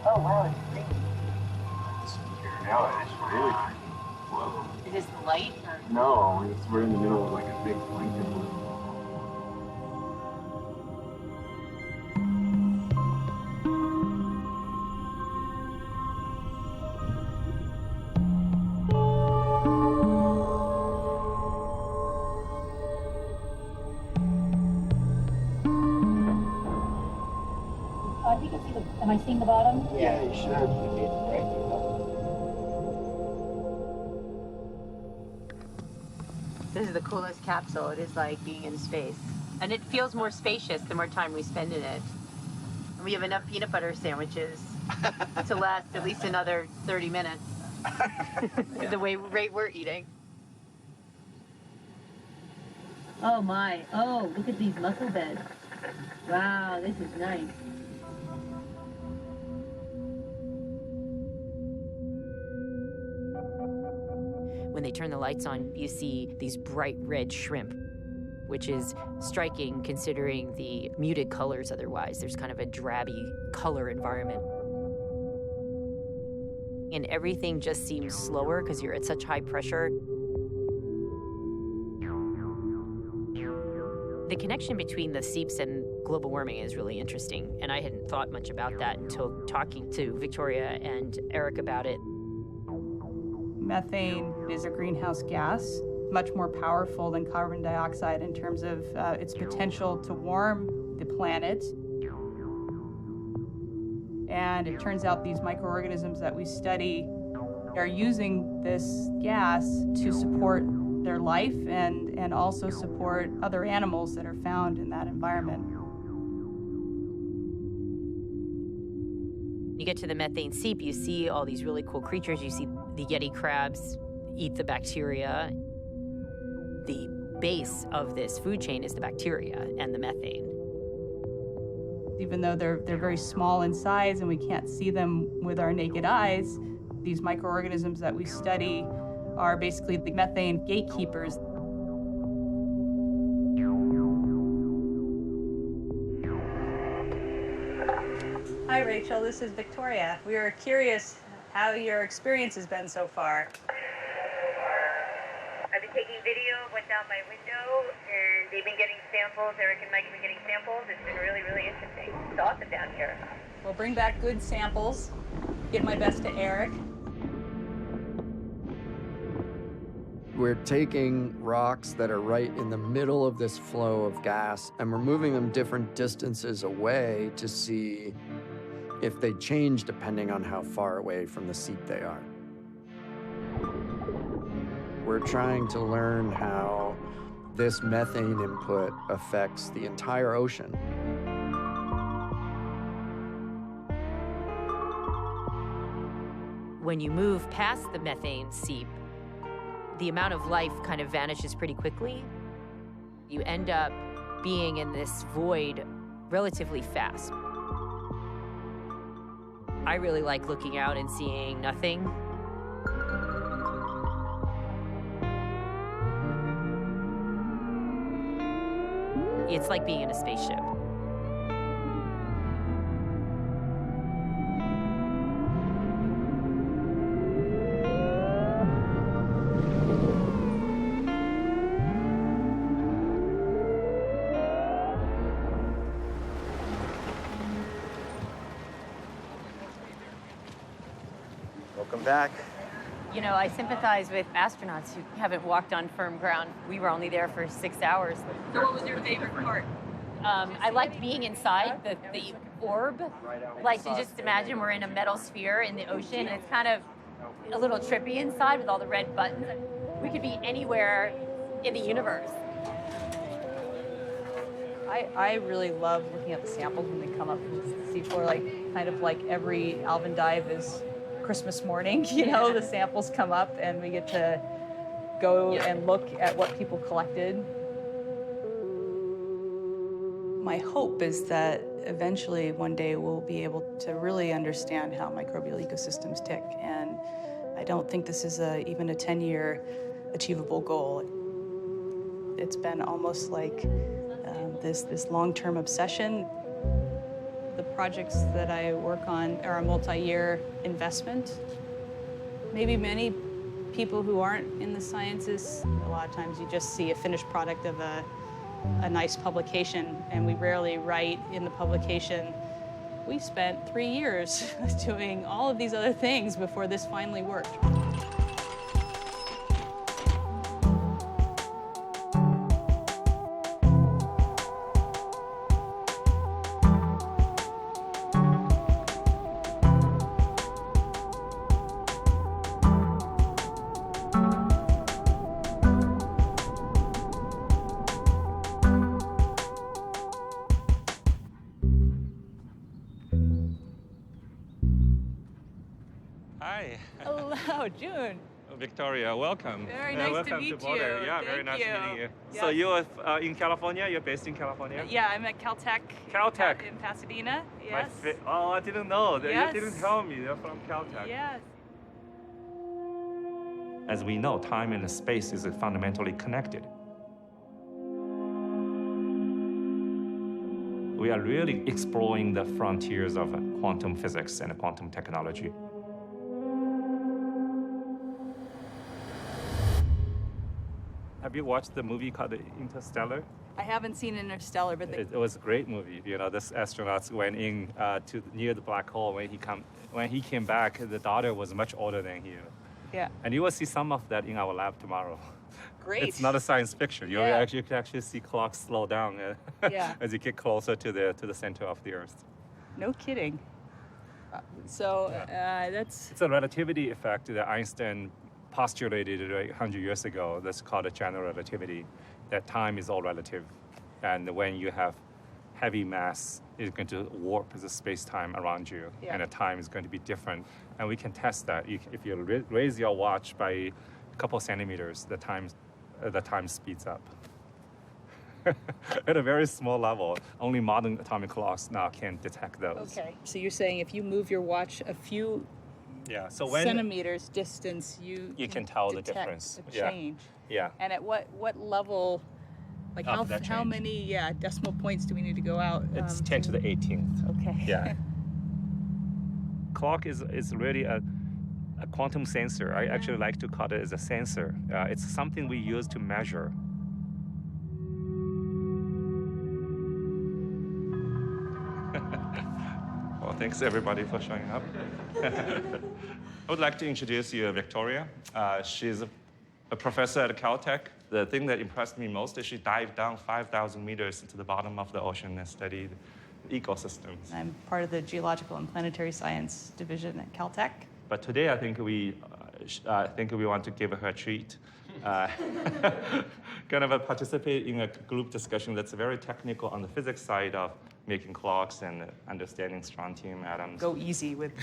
Oh, wow, it's green. Yeah, it's really whoa. Is this the light? Or? No, we're in the middle of like a big blanket. I think I see the, am I seeing the bottom? Yeah, you should. Right there. This is the coolest capsule. It is like being in space. And it feels more spacious the more time we spend in it. And we have enough peanut butter sandwiches to last at least another 30 minutes. The rate we're eating. Oh my, oh, look at these mussel beds. Wow, this is nice. When they turn the lights on, you see these bright red shrimp, which is striking considering the muted colors otherwise. There's kind of a drabby color environment. And everything just seems slower because you're at such high pressure. The connection between the seeps and global warming is really interesting, and I hadn't thought much about that until talking to Victoria and Eric about it. Methane is a greenhouse gas, much more powerful than carbon dioxide in terms of its potential to warm the planet. And it turns out these microorganisms that we study are using this gas to support their life and also support other animals that are found in that environment. You get to the methane seep, you see all these really cool creatures. You see the Yeti crabs eat the bacteria. The base of this food chain is the bacteria and the methane. Even though they're very small in size and we can't see them with our naked eyes, these microorganisms that we study are basically the methane gatekeepers. Hi, Rachel. This is Victoria. We are curious how your experience has been so far. I've been taking video of what's out my window, and they've been getting samples. Eric and Mike have been getting samples. It's been really, really interesting. It's awesome down here. We'll bring back good samples. Give my best to Eric. We're taking rocks that are right in the middle of this flow of gas, and we're moving them different distances away to see if they change depending on how far away from the seep they are. We're trying to learn how this methane input affects the entire ocean. When you move past the methane seep, the amount of life kind of vanishes pretty quickly. You end up being in this void relatively fast. I really like looking out and seeing nothing. It's like being in a spaceship. Welcome back. You know, I sympathize with astronauts who haven't walked on firm ground. We were only there for 6 hours. So what was your favorite part? I liked being inside the orb. Like, to just imagine we're in a metal sphere in the ocean, and it's kind of a little trippy inside with all the red buttons. We could be anywhere in the universe. I really love looking at the samples when they come up from the seafloor. Like, kind of like every Alvin dive is Christmas morning, you know, the samples come up and we get to go and look at what people collected. My hope is that eventually one day we'll be able to really understand how microbial ecosystems tick, and I don't think this is even a 10-year achievable goal. It's been almost like this long-term obsession. The projects that I work on are a multi-year investment. Maybe many people who aren't in the sciences, a lot of times you just see a finished product of a nice publication, and we rarely write in the publication, we spent 3 years doing all of these other things before this finally worked. Hi. Hello, June. Victoria, welcome. Very nice welcome to meet Boulder. you. Yeah, very Thank nice you. meeting you. Yes. So you are in California? You're based in California? Yeah, I'm at Caltech. Caltech. In Pasadena. Yes. Oh, I didn't know. Yes. You didn't tell me. You're from Caltech. Yes. As we know, time and space is fundamentally connected. We are really exploring the frontiers of quantum physics and quantum technology. Have you watched the movie called Interstellar? I haven't seen Interstellar, but It was a great movie. You know, this astronauts went in to near the black hole. When he came back, the daughter was much older than he. yeah. And you will see some of that in our lab tomorrow. Great. It's not a science fiction. You Yeah. can actually see clocks slow down Yeah. as you get closer to the center of the Earth. No kidding. So that's... It's a relativity effect that Einstein postulated 100 years ago. That's called a general relativity, that time is all relative. And when you have heavy mass, it's going to warp the space-time around you, and the time is going to be different. And we can test that. If you raise your watch by a couple centimeters, the time speeds up. At a very small level, only modern atomic clocks now can detect those. Okay. So you're saying if you move your watch a few centimeters distance, you can tell the detect difference. A change. Yeah. And at what level, like how many decimal points do we need to go out? It's 10 to the 18th. Okay. Yeah. Clock is really a quantum sensor. I actually like to call it as a sensor. It's something we use to measure. Well, thanks everybody for showing up. I would like to introduce you to Victoria. She's a professor at Caltech. The thing that impressed me most is she dived down 5,000 meters into the bottom of the ocean and studied ecosystems. I'm part of the Geological and Planetary Science Division at Caltech. But today, I think we want to give her a treat. Kind of participate in a group discussion that's very technical on the physics side of making clocks and understanding strontium atoms. Go easy with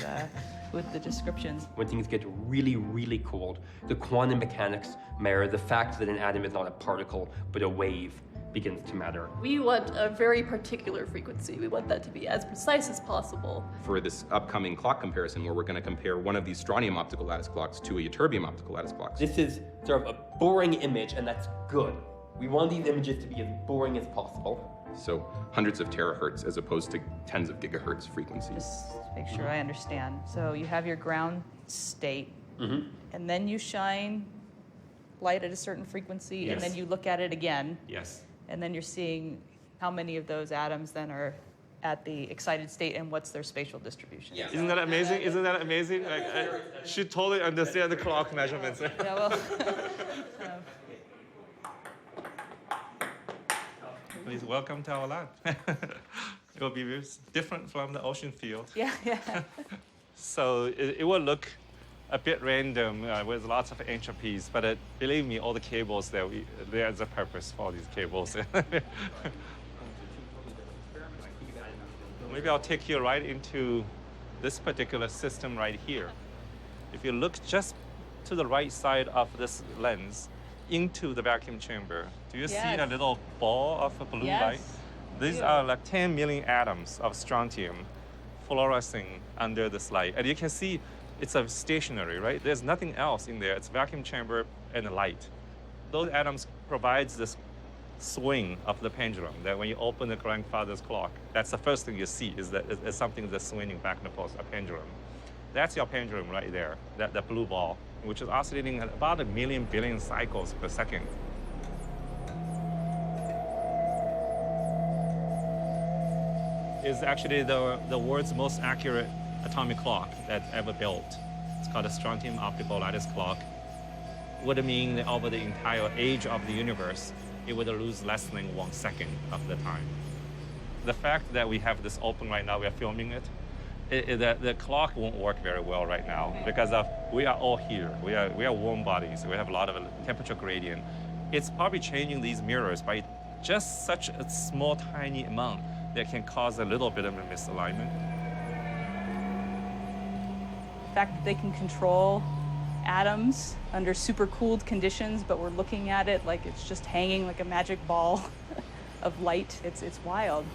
the descriptions. When things get really, really cold, the quantum mechanics matter. The fact that an atom is not a particle, but a wave begins to matter. We want a very particular frequency. We want that to be as precise as possible. For this upcoming clock comparison, where we're going to compare one of these strontium optical lattice clocks to a ytterbium optical lattice clocks. This is sort of a boring image, and that's good. We want these images to be as boring as possible. So hundreds of terahertz as opposed to tens of gigahertz frequency. Just make sure I understand. So you have your ground state, and then you shine light at a certain frequency, and then you look at it again. Yes. And then you're seeing how many of those atoms then are at the excited state and what's their spatial distribution. Yeah. Isn't that amazing? Isn't that amazing? Like, I should totally understand the clock measurements. Yeah, well, Please welcome to our lab. It will be very different from the ocean field. yeah. So it will look a bit random with lots of entropies, but believe me, all the cables there's a purpose for all these cables. Maybe I'll take you right into this particular system right here. If you look just to the right side of this lens into the vacuum chamber, do you see a little ball of blue light? These are like 10 million atoms of strontium fluorescing under this light. And you can see it's a stationary, right? There's nothing else in there. It's vacuum chamber and the light. Those atoms provides this swing of the pendulum, that when you open the grandfather's clock, that's the first thing you see is that it's something that's swinging back and forth, a pendulum. That's your pendulum right there, that blue ball, which is oscillating at about 1 million billion cycles per second. It's actually the world's most accurate atomic clock that's ever built. It's called a strontium optical lattice clock. Would mean that over the entire age of the universe, it would lose less than 1 second of the time. The fact that we have this open right now, we are filming it, the clock won't work very well right now because we are all here. We are warm bodies. We have a lot of temperature gradient. It's probably changing these mirrors by just such a small, tiny amount that can cause a little bit of a misalignment. The fact that they can control atoms under super cooled conditions, but we're looking at it like it's just hanging like a magic ball of light. It's wild.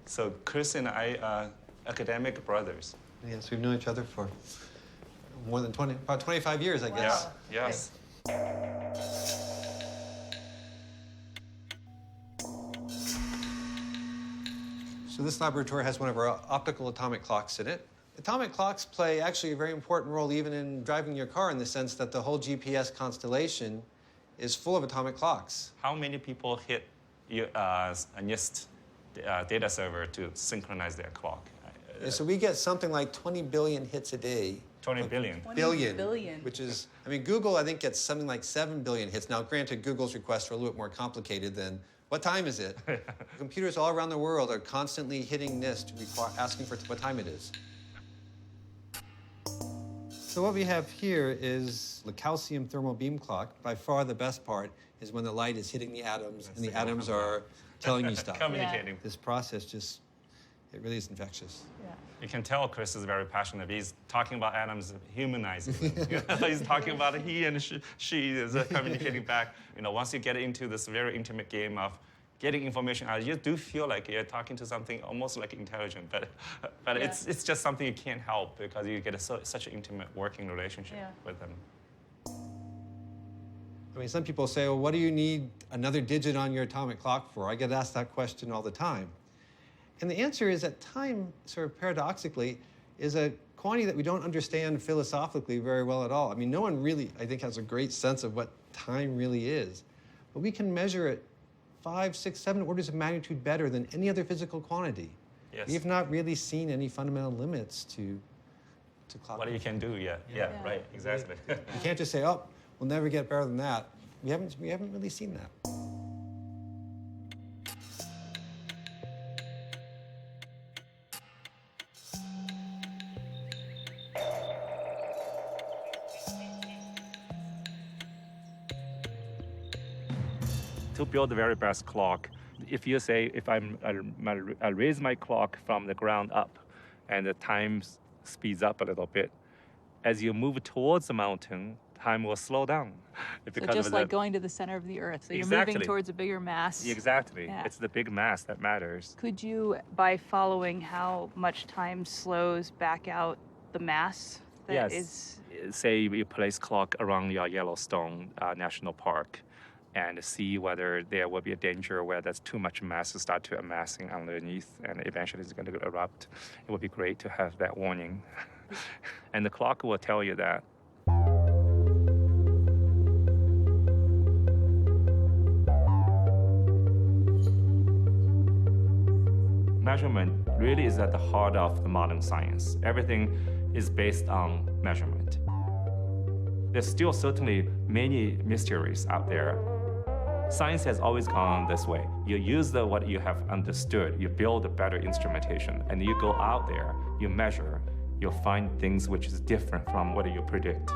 So Chris and I are academic brothers. Yes, we've known each other for more than about 25 years, I guess. Yeah, yes. So this laboratory has one of our optical atomic clocks in it. Atomic clocks play actually a very important role even in driving your car in the sense that the whole GPS constellation is full of atomic clocks. How many people hit your NIST data server to synchronize their clock? So we get something like 20 billion hits a day. 20 billion. 20 billion. Which is, I mean, Google, I think, gets something like 7 billion hits. Now, granted, Google's requests are a little bit more complicated than, what time is it? Computers all around the world are constantly hitting NIST, asking for what time it is. So what we have here is the calcium thermal beam clock. By far the best part is when the light is hitting the atoms and the atoms are telling you stuff. Communicating. This process just, it really is infectious. Yeah. You can tell Chris is very passionate. He's talking about atoms, humanizing them. He's talking about he and she is communicating back. You know, once you get into this very intimate game of getting information out, you do feel like you're talking to something almost like intelligent, but it's just something you can't help because you get such an intimate working relationship with them. I mean, some people say, well, what do you need another digit on your atomic clock for? I get asked that question all the time. And the answer is that time, sort of paradoxically, is a quantity that we don't understand philosophically very well at all. I mean, no one really, I think, has a great sense of what time really is. But we can measure it 5, 6, 7 orders of magnitude better than any other physical quantity. Yes. We have not really seen any fundamental limits to clock. What you can do yet. Yeah, right, exactly. You can't just say, oh, we'll never get better than that. We haven't really seen that. To build the very best clock, if you say, if I raise my clock from the ground up and the time speeds up a little bit, as you move towards the mountain, time will slow down. So just like going to the center of the Earth. So you're moving towards a bigger mass. Exactly. Yeah. It's the big mass that matters. Could you, by following how much time slows back out the mass, that yes. Say you place clock around your Yellowstone National Park and see whether there will be a danger where there's too much mass to start to amassing underneath and eventually it's going to erupt. It would be great to have that warning. And the clock will tell you that. Measurement really is at the heart of the modern science. Everything is based on measurement. There's still certainly many mysteries out there. Science has always gone this way. You use what you have understood, you build a better instrumentation, and you go out there, you measure, you'll find things which is different from what you predict.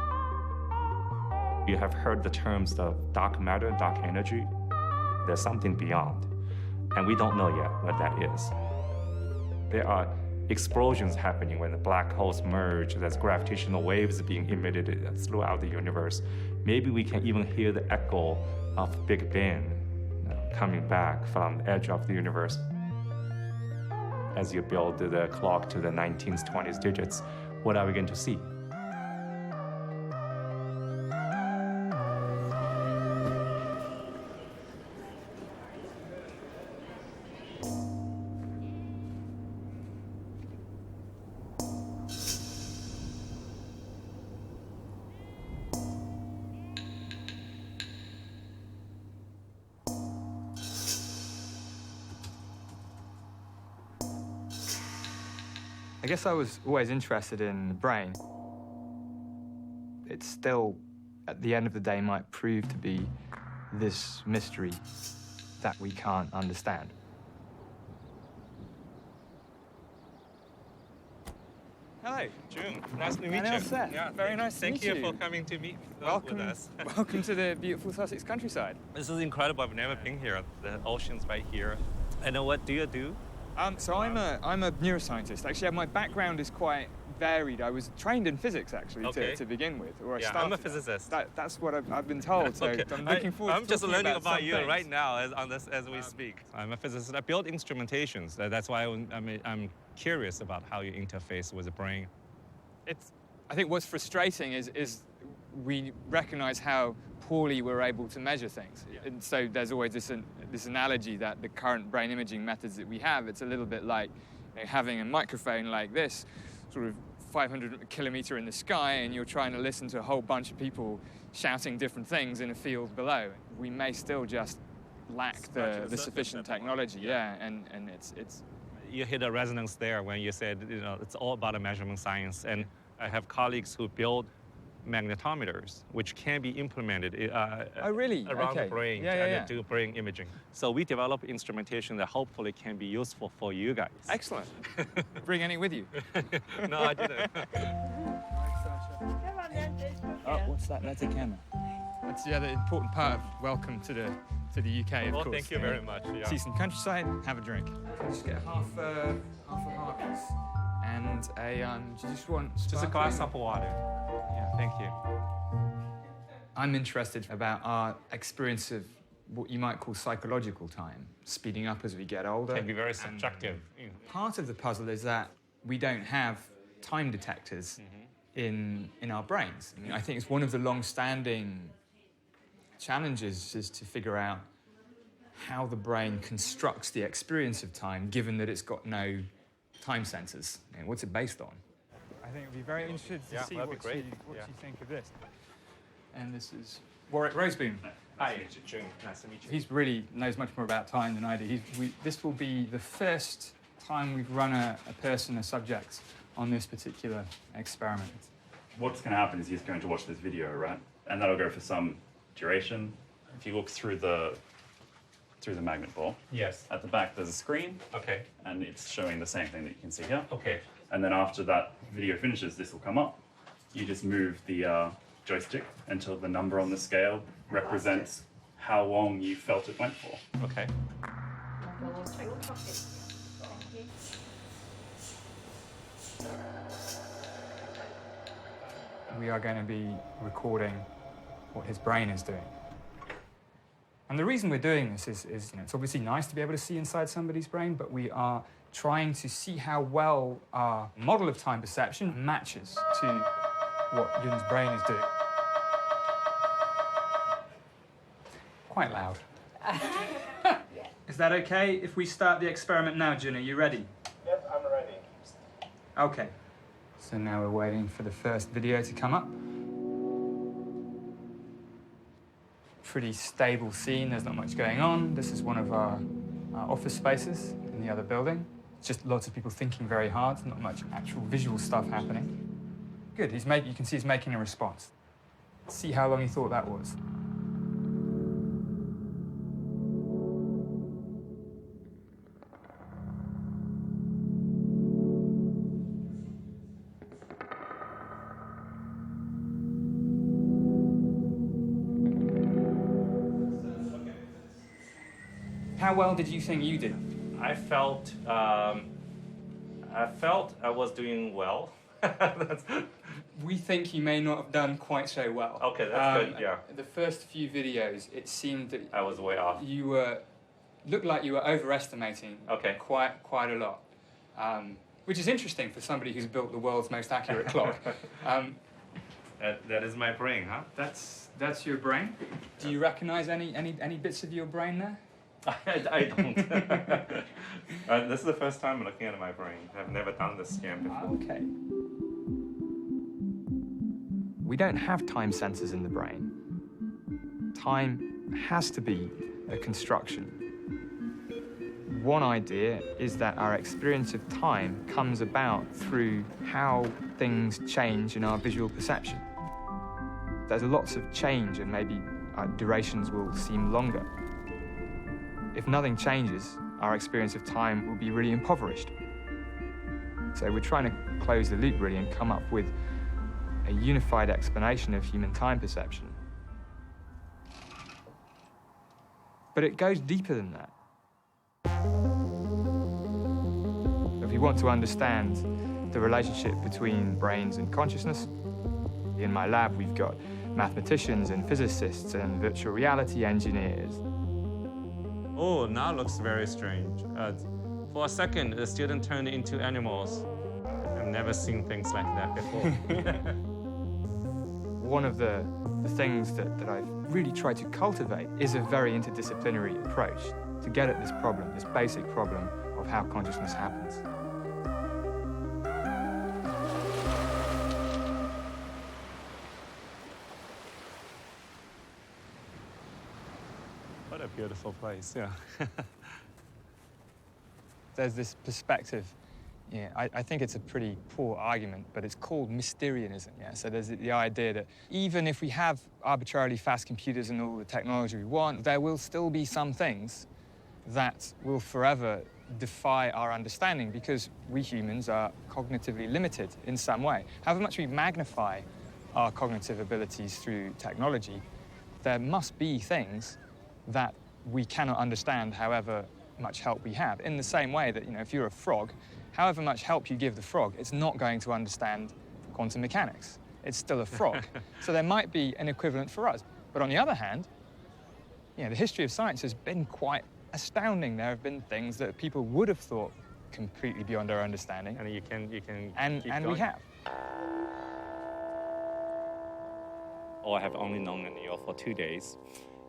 You have heard the terms of dark matter, dark energy. There's something beyond, and we don't know yet what that is. There are explosions happening when the black holes merge. There's gravitational waves being emitted throughout the universe. Maybe we can even hear the echo of Big Bang coming back from the edge of the universe. As you build the clock to the 19th, 20th digits, what are we going to see? I guess I was always interested in the brain. It still, at the end of the day, might prove to be this mystery that we can't understand. Hello, June. Nice to meet you. Yeah, very nice to meet you. Thank you for coming to meet Welcome, with us. welcome to the beautiful Sussex countryside. This is incredible. I've never been here. The ocean's right here. I know. What do you do? So I'm a neuroscientist. Actually, my background is quite varied. I was trained in physics, actually, to begin with. Or I'm a physicist. That's what I've been told, so okay. I'm looking forward to I'm just learning about you things. right now as we speak. I'm a physicist. I build instrumentations. That's why I'm curious about how you interface with the brain. I think what's frustrating is we recognize how poorly we're able to measure things. Yeah. And so there's always this analogy that the current brain imaging methods that we have, it's a little bit like having a microphone like this, sort of 500 kilometer in the sky, and you're trying to listen to a whole bunch of people shouting different things in a field below. We may still just lack the sufficient technology, and it's... You hit a resonance there when you said, it's all about a measurement science, and I have colleagues who build magnetometers, which can be implemented around the brain and do brain imaging. So we develop instrumentation that hopefully can be useful for you guys. Excellent. Bring any with you? No, I didn't. Oh, what's that? That's a camera. That's the other important part of welcome to the UK, of course. Well, thank you very much. Yeah. See some countryside, have a drink. Just get half a Harvey's and just a glass of water. Yeah, thank you. I'm interested about our experience of what you might call psychological time, speeding up as we get older. It can be very subjective. Part of the puzzle is that we don't have time detectors in our brains. I mean, I think it's one of the long-standing challenges is to figure out how the brain constructs the experience of time, given that it's got no time sensors. What's it based on? I think it'd be very interesting to see what you think of this. And this is Warwick Roseboom. Hi, June. Nice to meet you. He really knows much more about time than I do. This will be the first time we've run a subject, on this particular experiment. What's going to happen is he's going to watch this video, right? And that'll go for some duration. If you look through the magnet ball, yes, at the back there's a screen. Okay. And it's showing the same thing that you can see here. Okay. And then after that video finishes, this will come up. You just move the joystick until the number on the scale represents how long you felt it went for. Okay. We are going to be recording what his brain is doing. And the reason we're doing this is it's obviously nice to be able to see inside somebody's brain, but we are trying to see how well our model of time perception matches to what Yun's brain is doing. Quite loud. Is that okay if we start the experiment now, Jun? Are you ready? Yep, I'm ready. Okay. So now we're waiting for the first video to come up. Pretty stable scene, there's not much going on. This is one of our office spaces in the other building. It's just lots of people thinking very hard, not much actual visual stuff happening. Good, you can see he's making a response. Let's see how long he thought that was. How well did you think you did? I felt I was doing well. We think you may not have done quite so well. Okay, that's good, yeah. The first few videos, it seemed that I was way off. You looked like you were overestimating quite a lot, which is interesting for somebody who's built the world's most accurate clock. That is my brain, huh? That's your brain. Do you recognize any bits of your brain there? I don't. This is the first time I'm looking at my brain. I've never done this scan before. Okay. We don't have time sensors in the brain. Time has to be a construction. One idea is that our experience of time comes about through how things change in our visual perception. There's lots of change and maybe our durations will seem longer. If nothing changes, our experience of time will be really impoverished. So we're trying to close the loop really and come up with a unified explanation of human time perception. But it goes deeper than that. If you want to understand the relationship between brains and consciousness, in my lab we've got mathematicians and physicists and virtual reality engineers. Oh, now looks very strange. For a second, the student turned into animals. I've never seen things like that before. One of the things that I've really tried to cultivate is a very interdisciplinary approach to get at this problem, this basic problem of how consciousness happens. What a beautiful place, yeah. There's this perspective, I think it's a pretty poor argument, but it's called Mysterianism, So there's the idea that even if we have arbitrarily fast computers and all the technology we want, there will still be some things that will forever defy our understanding because we humans are cognitively limited in some way. However much we magnify our cognitive abilities through technology, there must be things that we cannot understand however much help we have. In the same way that, if you're a frog, however much help you give the frog, it's not going to understand quantum mechanics. It's still a frog. So there might be an equivalent for us. But on the other hand, the history of science has been quite astounding. There have been things that people would have thought completely beyond our understanding. And you can keep and going. We have. Oh, I have only known Neil for 2 days.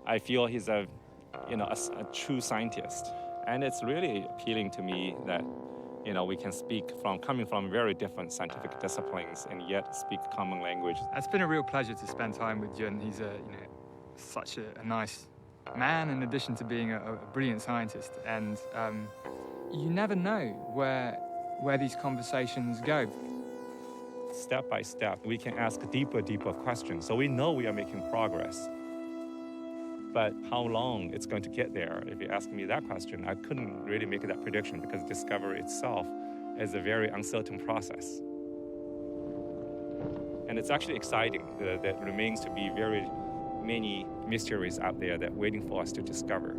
I feel he's a true scientist. And it's really appealing to me that, we can speak coming from very different scientific disciplines and yet speak common language. It's been a real pleasure to spend time with Yun. He's such a nice man in addition to being a brilliant scientist. And you never know where these conversations go. Step by step, we can ask deeper questions. So we know we are making progress. But how long it's going to get there, if you ask me that question, I couldn't really make that prediction because discovery itself is a very uncertain process. And it's actually exciting that there remains to be very many mysteries out there that are waiting for us to discover.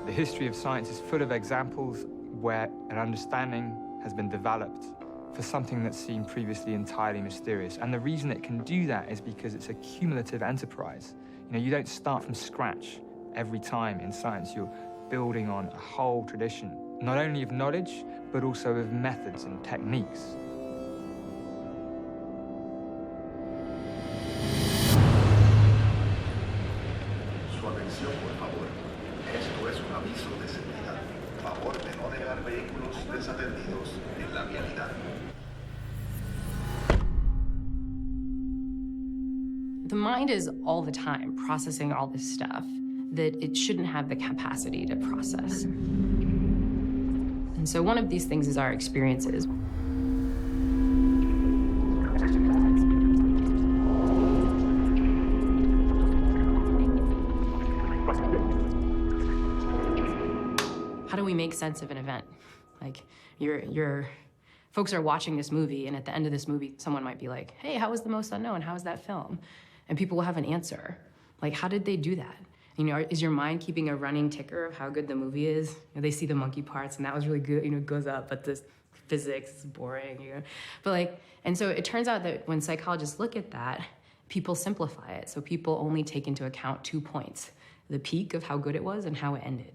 The history of science is full of examples where an understanding has been developed for something that seemed previously entirely mysterious. And the reason it can do that is because it's a cumulative enterprise. You don't start from scratch every time in science. You're building on a whole tradition, not only of knowledge, but also of methods and techniques. Su atención, por favor. Esto es un aviso de seguridad. Favor de no dejar vehículos desatendidos en la vialidad. The mind is all the time processing all this stuff that it shouldn't have the capacity to process. And so one of these things is our experiences. How do we make sense of an event? Like, your folks are watching this movie, and at the end of this movie, someone might be like, hey, how was The Most Unknown? How was that film? And people will have an answer. Like, how did they do that? You know, is your mind keeping a running ticker of how good the movie is? You know, they see the monkey parts, and that was really good, you know, it goes up, but the physics is boring, you know? But like, and so it turns out that when psychologists look at that, people simplify it. So people only take into account 2 points, the peak of how good it was and how it ended.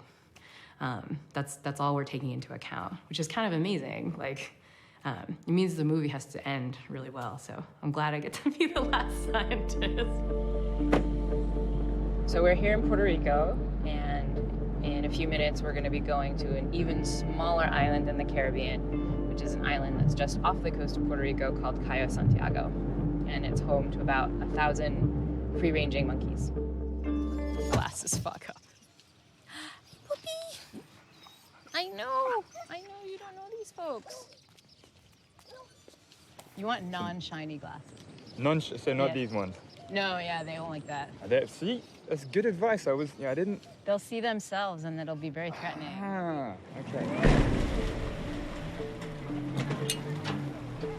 That's all we're taking into account, which is kind of amazing. Like, it means the movie has to end really well, so I'm glad I get to be the last scientist. So we're here in Puerto Rico, and in a few minutes we're going to be going to an even smaller island in the Caribbean, which is an island that's just off the coast of Puerto Rico called Cayo Santiago, and it's home to about 1,000 free-ranging monkeys. Glasses fuck up. Puppy! I know you don't know these folks. You want non-shiny glasses. So not these ones. No, yeah, they won't like that. See, that's good advice. I didn't. They'll see themselves and it'll be very threatening. Ah, okay.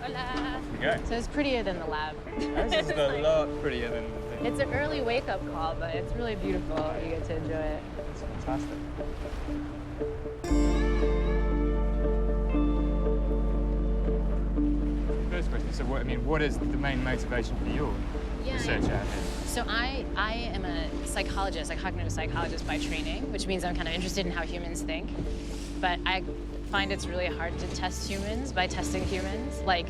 Hola. Okay. So it's prettier than the lab. This is a lot prettier than the thing. It's an early wake-up call, but it's really beautiful. You get to enjoy it. It's fantastic. First question. So, what is the main motivation for your research out here? So I am a psychologist, a cognitive psychologist by training, which means I'm kind of interested in how humans think. But I find it's really hard to test humans by testing humans. Like,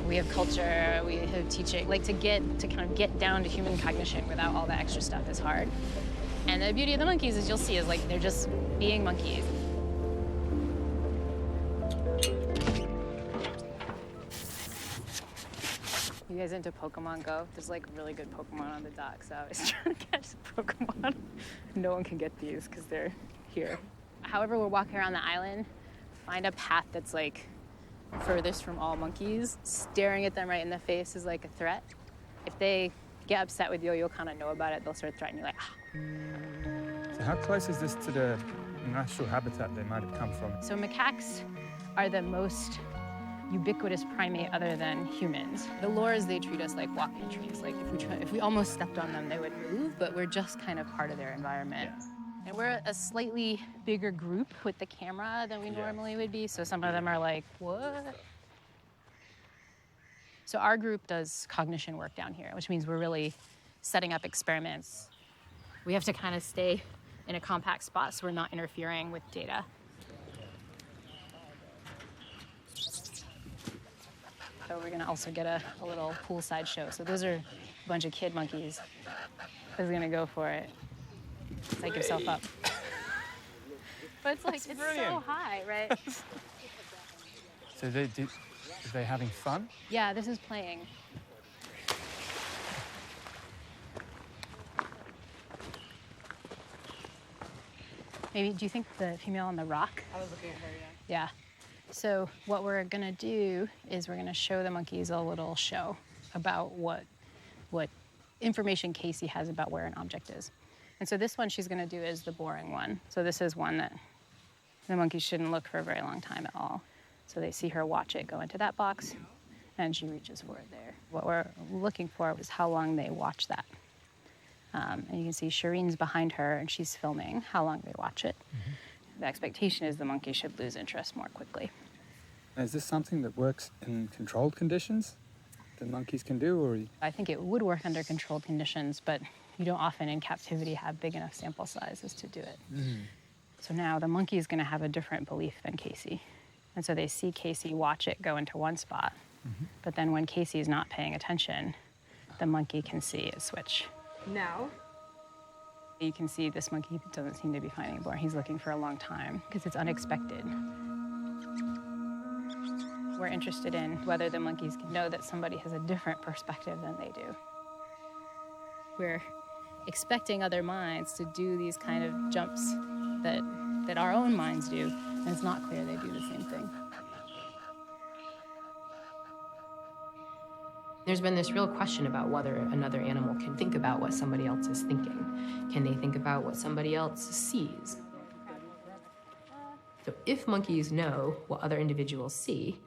we have culture, we have teaching. Like, to kind of get down to human cognition without all the extra stuff is hard. And the beauty of the monkeys, as you'll see, is like they're just being monkeys. You guys into Pokemon Go? There's like really good Pokemon on the dock, so I was trying to catch the Pokemon. No one can get these because they're here. However, we're walking around the island, find a path that's like furthest from all monkeys. Staring at them right in the face is like a threat. If they get upset with you, you'll kind of know about it. They'll start threatening you like, ah. So how close is this to the natural habitat they might have come from? So macaques are the most ubiquitous primate other than humans. The lore is they treat us like walking trees. Like if we almost stepped on them, they would move, but we're just kind of part of their environment. Yeah. And we're a slightly bigger group with the camera than we normally would be, so some of them are like, what? So our group does cognition work down here, which means we're really setting up experiments. We have to kind of stay in a compact spot so we're not interfering with data. So we're gonna also get a little poolside show. So those are a bunch of kid monkeys. Who's gonna go for it? Psych yourself up. But it's like, it's so high, right? So are they having fun? Yeah, this is playing. Maybe, do you think the female on the rock? I was looking at her, Yeah. So what we're gonna do is we're gonna show the monkeys a little show about what information Casey has about where an object is. And so this one she's gonna do is the boring one. So this is one that the monkeys shouldn't look for a very long time at all. So they see her watch it go into that box, and she reaches for it there. What we're looking for is how long they watch that. And you can see Shireen's behind her, and she's filming how long they watch it. Mm-hmm. The expectation is the monkey should lose interest more quickly. Is this something that works in controlled conditions that monkeys can do, or? I think it would work under controlled conditions, but you don't often in captivity have big enough sample sizes to do it. Mm-hmm. So now the monkey is going to have a different belief than Casey. And so they see Casey watch it go into one spot, but then when Casey is not paying attention, the monkey can see it switch. Now, You can see this monkey doesn't seem to be finding a bone. He's looking for a long time because it's unexpected. We're interested in whether the monkeys can know that somebody has a different perspective than they do. We're expecting other minds to do these kind of jumps that our own minds do, and it's not clear they do the same thing. There's been this real question about whether another animal can think about what somebody else is thinking. Can they think about what somebody else sees? So if monkeys know what other individuals see,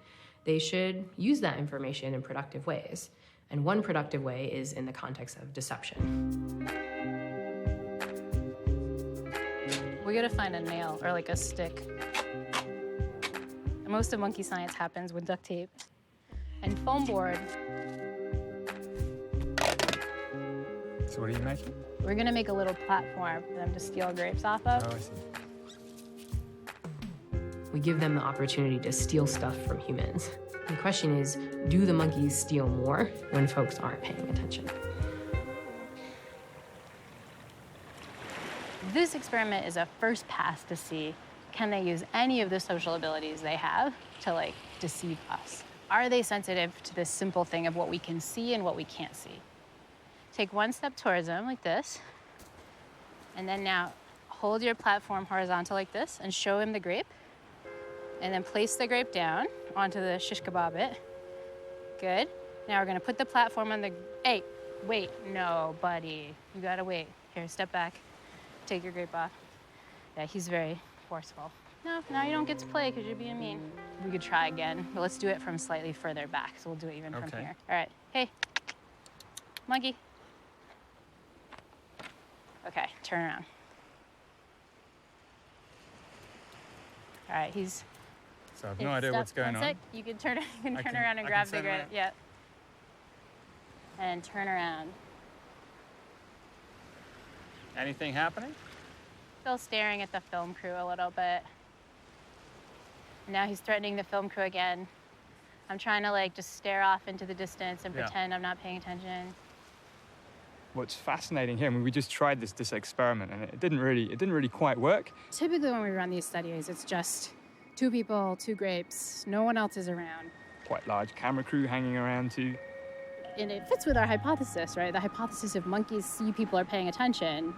they should use that information in productive ways. And one productive way is in the context of deception. We gotta find a nail or like a stick. Most of monkey science happens with duct tape and foam board. So what are you making? We're gonna make a little platform for them to steal grapes off of. Oh, I see. We give them the opportunity to steal stuff from humans. The question is, do the monkeys steal more when folks aren't paying attention? This experiment is a first pass to see, can they use any of the social abilities they have to like deceive us? Are they sensitive to this simple thing of what we can see and what we can't see? Take one step towards them like this, and then now hold your platform horizontal like this and show him the grape, and then place the grape down onto the shish kebab it. Good. Now we're gonna put the platform on the, hey, wait, no, buddy, you gotta wait. Here, step back. Take your grape off. Yeah, he's very forceful. No, now you don't get to play because you're being mean. We could try again, but let's do it from slightly further back, so we'll do it even from here. All right, hey, monkey. Okay, turn around. All right, he's. So I have no idea what's going on. You can turn around and grab the grape. Yeah. And turn around. Anything happening? Still staring at the film crew a little bit. Now he's threatening the film crew again. I'm trying to like just stare off into the distance and pretend I'm not paying attention. What's fascinating here, I mean, we just tried this experiment and it didn't really quite work. Typically when we run these studies, it's just 2 people, 2 grapes, no one else is around. Quite large camera crew hanging around too. And it fits with our hypothesis, right? The hypothesis, if monkeys see people are paying attention,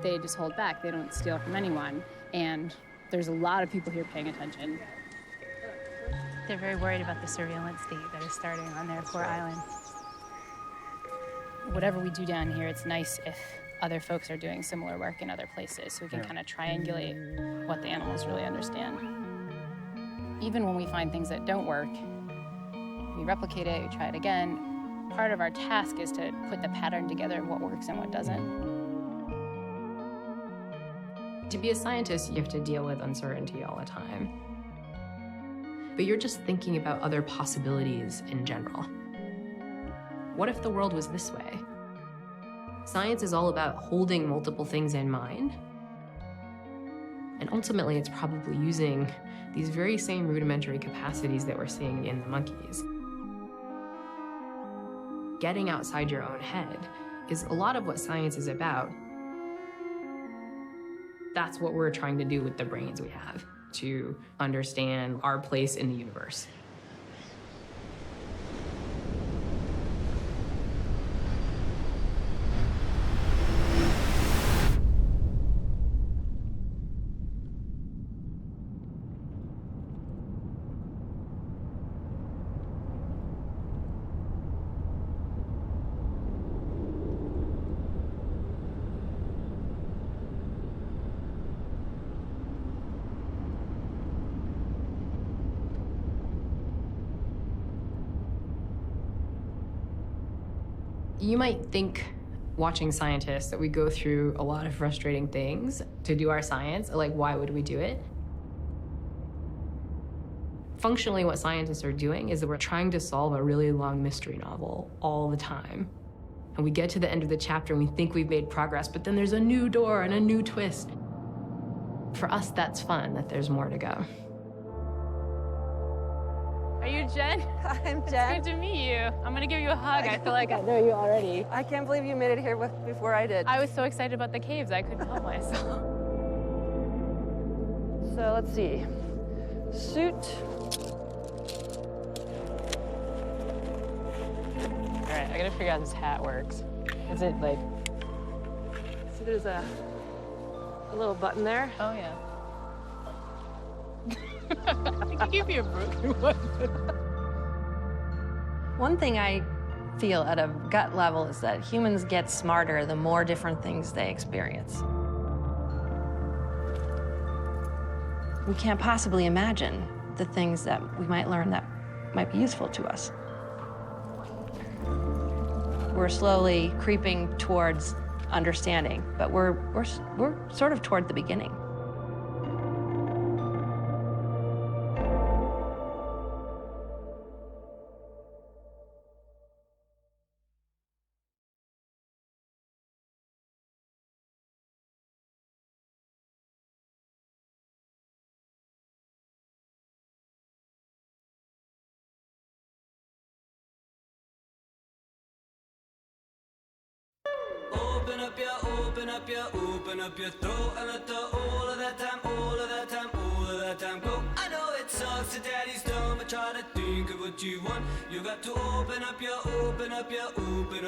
they just hold back. They don't steal from anyone. And there's a lot of people here paying attention. They're very worried about the surveillance state that is starting on their poor island. Whatever we do down here, it's nice if other folks are doing similar work in other places, so we can kind of triangulate what the animals really understand. Even when we find things that don't work, we replicate it, we try it again. Part of our task is to put the pattern together of what works and what doesn't. To be a scientist, you have to deal with uncertainty all the time. But you're just thinking about other possibilities in general. What if the world was this way? Science is all about holding multiple things in mind. And ultimately, it's probably using these very same rudimentary capacities that we're seeing in the monkeys. Getting outside your own head is a lot of what science is about. That's what we're trying to do with the brains we have, to understand our place in the universe. You might think, watching scientists, that we go through a lot of frustrating things to do our science. Like, why would we do it? Functionally, what scientists are doing is that we're trying to solve a really long mystery novel all the time. And we get to the end of the chapter and we think we've made progress, but then there's a new door and a new twist. For us, that's fun, that there's more to go. Are Are you Jen? I'm It's Jen. good to meet you. I'm gonna give you a hug. I feel like I know you already. I can't believe you made it here before I did. I was so excited about the caves, I couldn't help myself. So let's see. Suit. All right, I gotta figure out how this hat works. Is it like... So there's a little button there. Oh, yeah. I could give you a broken one. One thing I feel at a gut level is that humans get smarter the more different things they experience. We can't possibly imagine the things that we might learn that might be useful to us. We're slowly creeping towards understanding, but we're sort of toward the beginning. Open up your throat and let the all of that time, all of that time, all of that time go. I know it sucks that daddy's done, but try to think of what you want. You got to open up your throat, man. Open